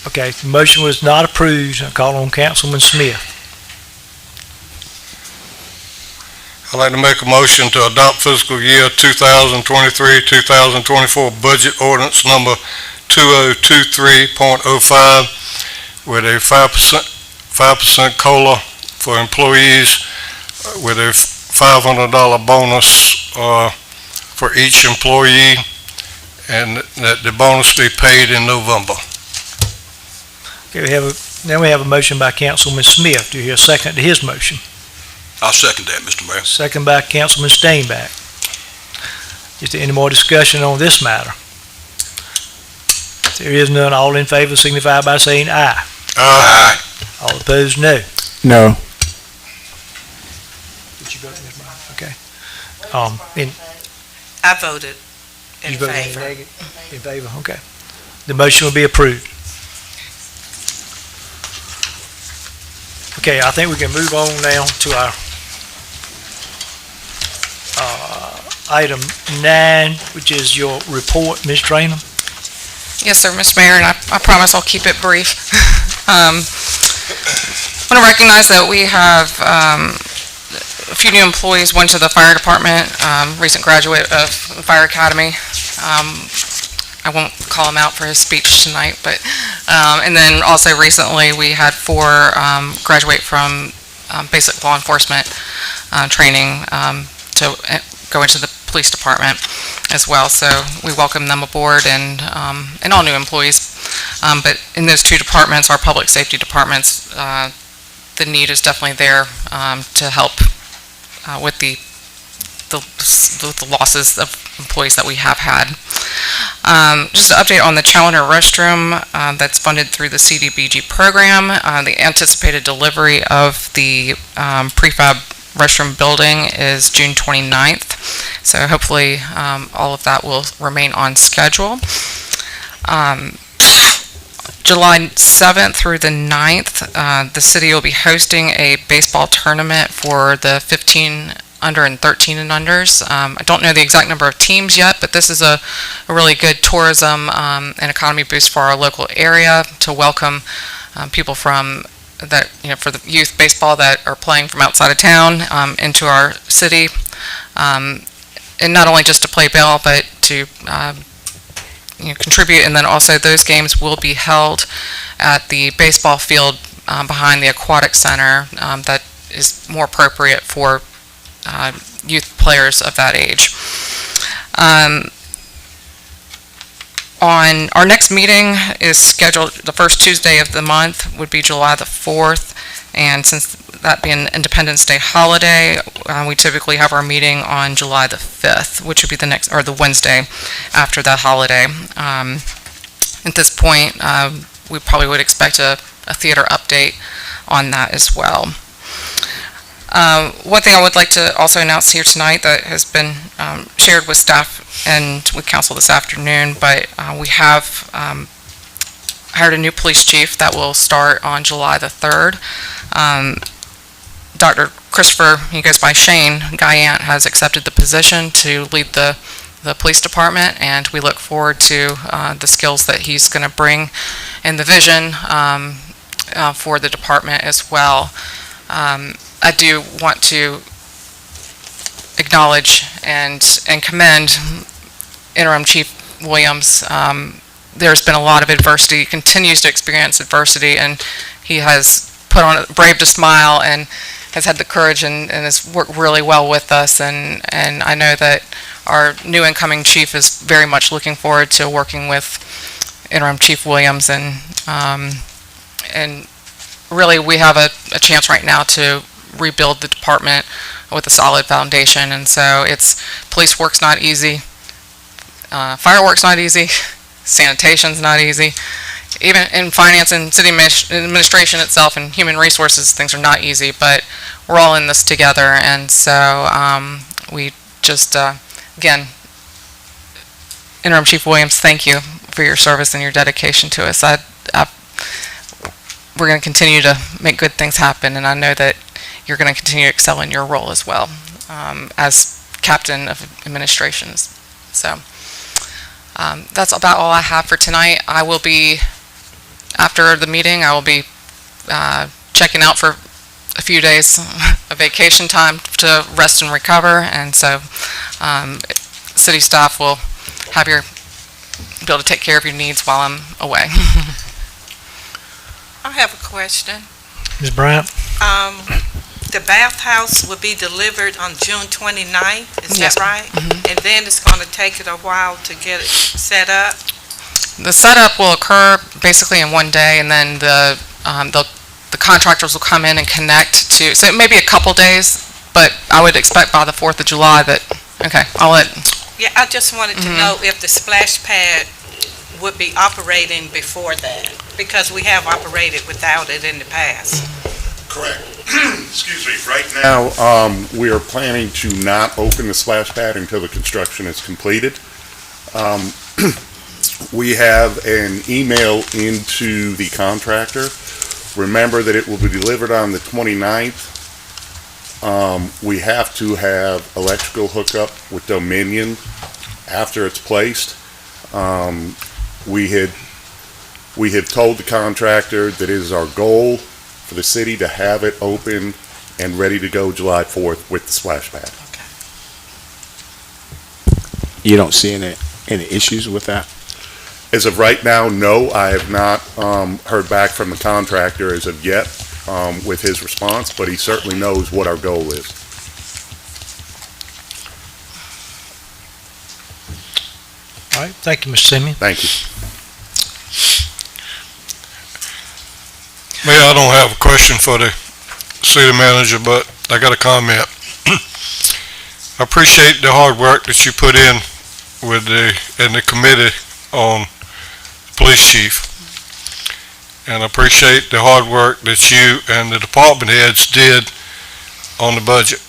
Okay, the motion was not approved. I call on Councilman Smith. I'd like to make a motion to adopt fiscal year 2023-2024 budget ordinance number 2023.05 with a 5% COLA for employees with a $500 bonus for each employee, and that the bonus be paid in November. Okay, now we have a motion by Councilman Smith. Do you hear a second to his motion? I'll second that, Mr. Mayor. Second by Councilman Steinbach. Is there any more discussion on this matter? If there is none, all in favor signify by saying aye. Aye. All opposed, no. No. Did you vote, Ms. Brown? Okay. I voted in You voted favor. in favor, okay. The motion will be approved. Okay, I think we can move on now to our item 9, which is your report, Ms. Traynor. Yes, sir, Mr. Mayor, and I promise I'll keep it brief. I want to recognize that we have a few new employees, one to the fire department, recent graduate of the fire academy. I won't call him out for his speech tonight, but, and then also recently we had 4 graduate from basic law enforcement training to go into the police department as well. So we welcome them aboard, and all new employees. But in those 2 departments, our public safety departments, the need is definitely there to help with the the losses of employees that we have had. Just an update on the Challenger restroom that's funded through the CDBG program. The anticipated delivery of the prefab restroom building is June 29th. So hopefully all of that will remain on schedule. July 7th through the 9th, the city will be hosting a baseball tournament for the 15 under and 13 and unders. I don't know the exact number of teams yet, but this is a really good tourism and economy boost for our local area to welcome people from that, for the youth baseball that are playing from outside of town into our city, and not only just to play ball, but to contribute. And then also those games will be held at the baseball field behind the aquatic center that is more appropriate for youth players of that age. On our next meeting is scheduled the first Tuesday of the month, would be July the 4th, and since that being Independence Day holiday, we typically have our meeting on July the 5th, which would be the Wednesday after that holiday. At this point, we probably would expect a theater update on that as well. One thing I would like to also announce here tonight that has been shared with staff and with council this afternoon, but we have hired a new police chief that will start on July the 3rd. Dr. Christopher, he goes by Shane Guyant, has accepted the position to lead the police department, and we look forward to the skills that he's going to bring and the vision for the department as well. I do want to acknowledge and commend Interim Chief Williams. There's been a lot of adversity, continues to experience adversity, and he has braved a smile and has had the courage and has worked really well with us. And I know that our new incoming chief is very much looking forward to working with Interim Chief Williams, and really we have a chance right now to rebuild the department with a solid foundation. And so police work's not easy, firework's not easy, sanitation's not easy, even in finance and city administration itself and human resources, things are not easy, but we're all in this together. And so we just again, Interim Chief Williams, thank you for your service and your dedication to us. We're going to continue to make good things happen, and I know that you're going to continue to excel in your role as well as captain of administrations. So that's about all I have for tonight. I will be, after the meeting, I will be checking out for a few days of vacation time to rest and recover, and so city staff will be able to take care of your needs while I'm away. I have a question. Ms. Bryant? The bathhouse will be delivered on June 29th, is Yes. that right? Mhm. And then it's going to take it a while to get it set up? The setup will occur basically in one day, and then the contractors will come in and connect to, so it may be a couple days, but I would expect by the 4th of July that, okay, I'll let. Yeah, I just wanted to know if the splash pad would be operating before that, because we have operated without it in the past. Correct. Excuse me. Right now, we are planning to not open the splash pad until the construction is completed. We have an email into the contractor. Remember that it will be delivered on the 29th. We have to have electrical hookup with Dominion after it's placed. We had told the contractor that it is our goal for the city to have it open and ready to go July 4th with the splash pad. You don't see any issues with that? As of right now, no. I have not heard back from the contractor as of yet with his response, but he certainly knows what our goal is. All right, thank you, Mr. Simeon. Thank you. Mayor, I don't have a question for the city manager, but I got a comment. I appreciate the hard work that you put in with the committee on police chief. And I appreciate the hard work that you and the department heads did on the budget.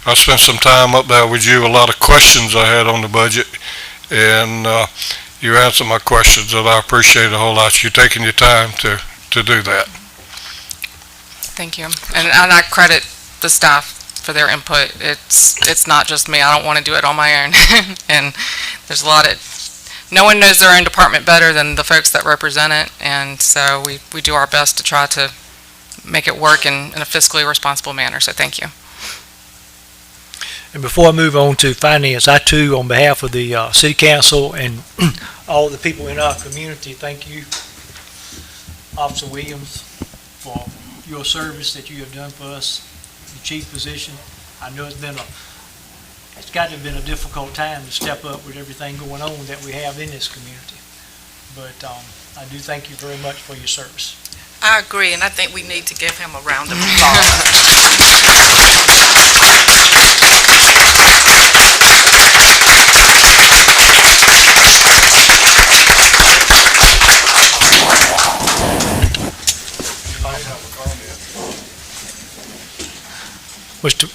I spent some time up there with you, a lot of questions I had on the budget, and you answered my questions, and I appreciate a whole lot. You taking your time to do that. Thank you. And I credit the staff for their input. It's not just me. I don't want to do it on my own. And there's a lot of, no one knows their own department better than the folks that represent it. And so we do our best to try to make it work in a fiscally responsible manner. So thank you. And before I move on to finance, I too, on behalf of the city council and all the people in our community, thank you, Officer Williams, for your service that you have done for us, the chief position. I know it's got to have been a difficult time to step up with everything going on that we have in this community. But I do thank you very much for your service. I agree, and I think we need to give him a round of applause. Mr.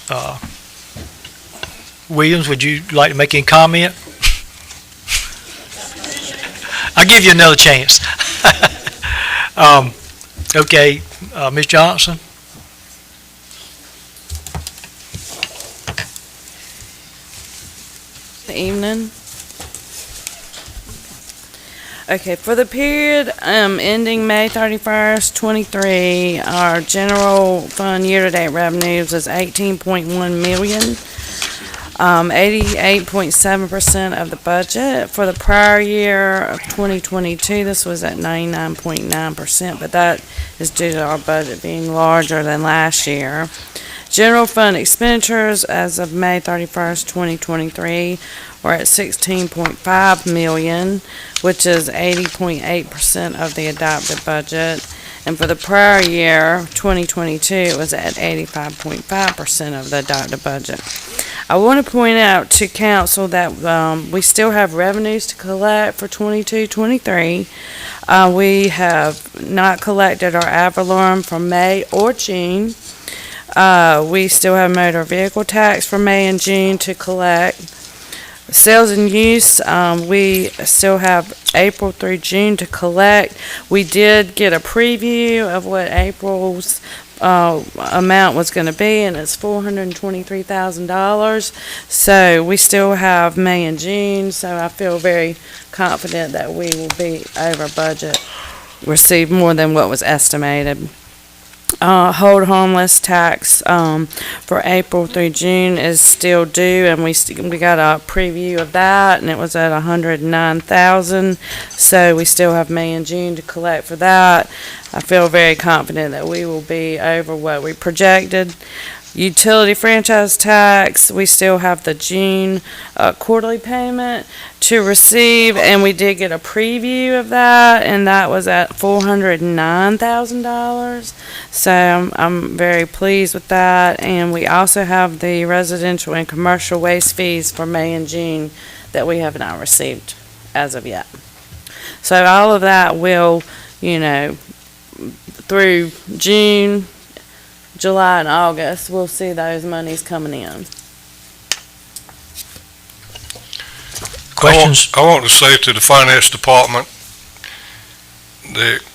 Williams, would you like to make any comment? I'll give you another chance. Okay, Ms. Johnson? Good evening. Okay, for the period ending May 31st, 23, our general fund year-to-date revenues is $18.1 million, 88.7% of the budget. For the prior year of 2022, this was at 99.9%, but that is due to our budget being larger than last year. General fund expenditures as of May 31st, 2023 were at $16.5 million, which is 80.8% of the adopted budget. And for the prior year, 2022, it was at 85.5% of the adopted budget. I want to point out to council that we still have revenues to collect for 22-23. We have not collected our ad valorem for May or June. We still have motor vehicle tax for May and June to collect. Sales and use, we still have April through June to collect. We did get a preview of what April's amount was going to be, and it's $423,000. So we still have May and June, so I feel very confident that we will be over budget, receive more than what was estimated. Hold harmless tax for April through June is still due, and we got a preview of that, and it was at $109,000. So we still have May and June to collect for that. I feel very confident that we will be over what we projected. Utility franchise tax, we still have the June quarterly payment to receive, and we did get a preview of that, and that was at $409,000. So I'm very pleased with that. And we also have the residential and commercial waste fees for May and June that we have not received as of yet. So all of that will, through June, July, and August, we'll see those monies coming in. Questions? I want to say to the finance department,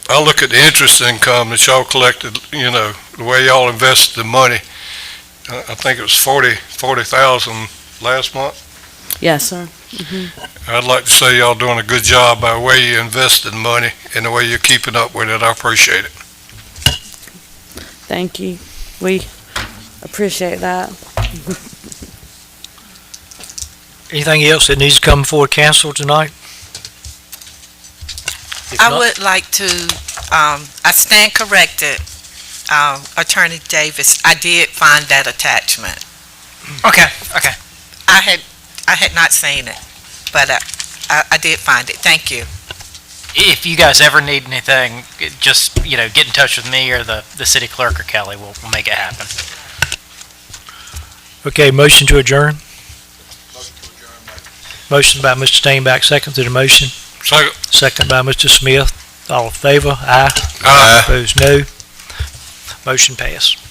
I look at the interest income that y'all collected, the way y'all invested the money. I think it was $40,000 last month. Yes, sir. Mm-hmm. I'd like to say y'all doing a good job by the way you invested money and the way you're keeping up with it. I appreciate it. Thank you. We appreciate that. Anything else that needs to come before council tonight? If I not- would like to, I stand corrected, Attorney Davis. I did find that attachment. Okay. I had not seen it, but I did find it. Thank you. If you guys ever need anything, just, get in touch with me or the city clerk or Kelly. We'll make it happen. Okay, motion to adjourn. Motion by Mr. Steinbach, second to the motion. Second. Second by Mr. Smith. All in favor? Aye. Aye. Opposed, no. Motion passed.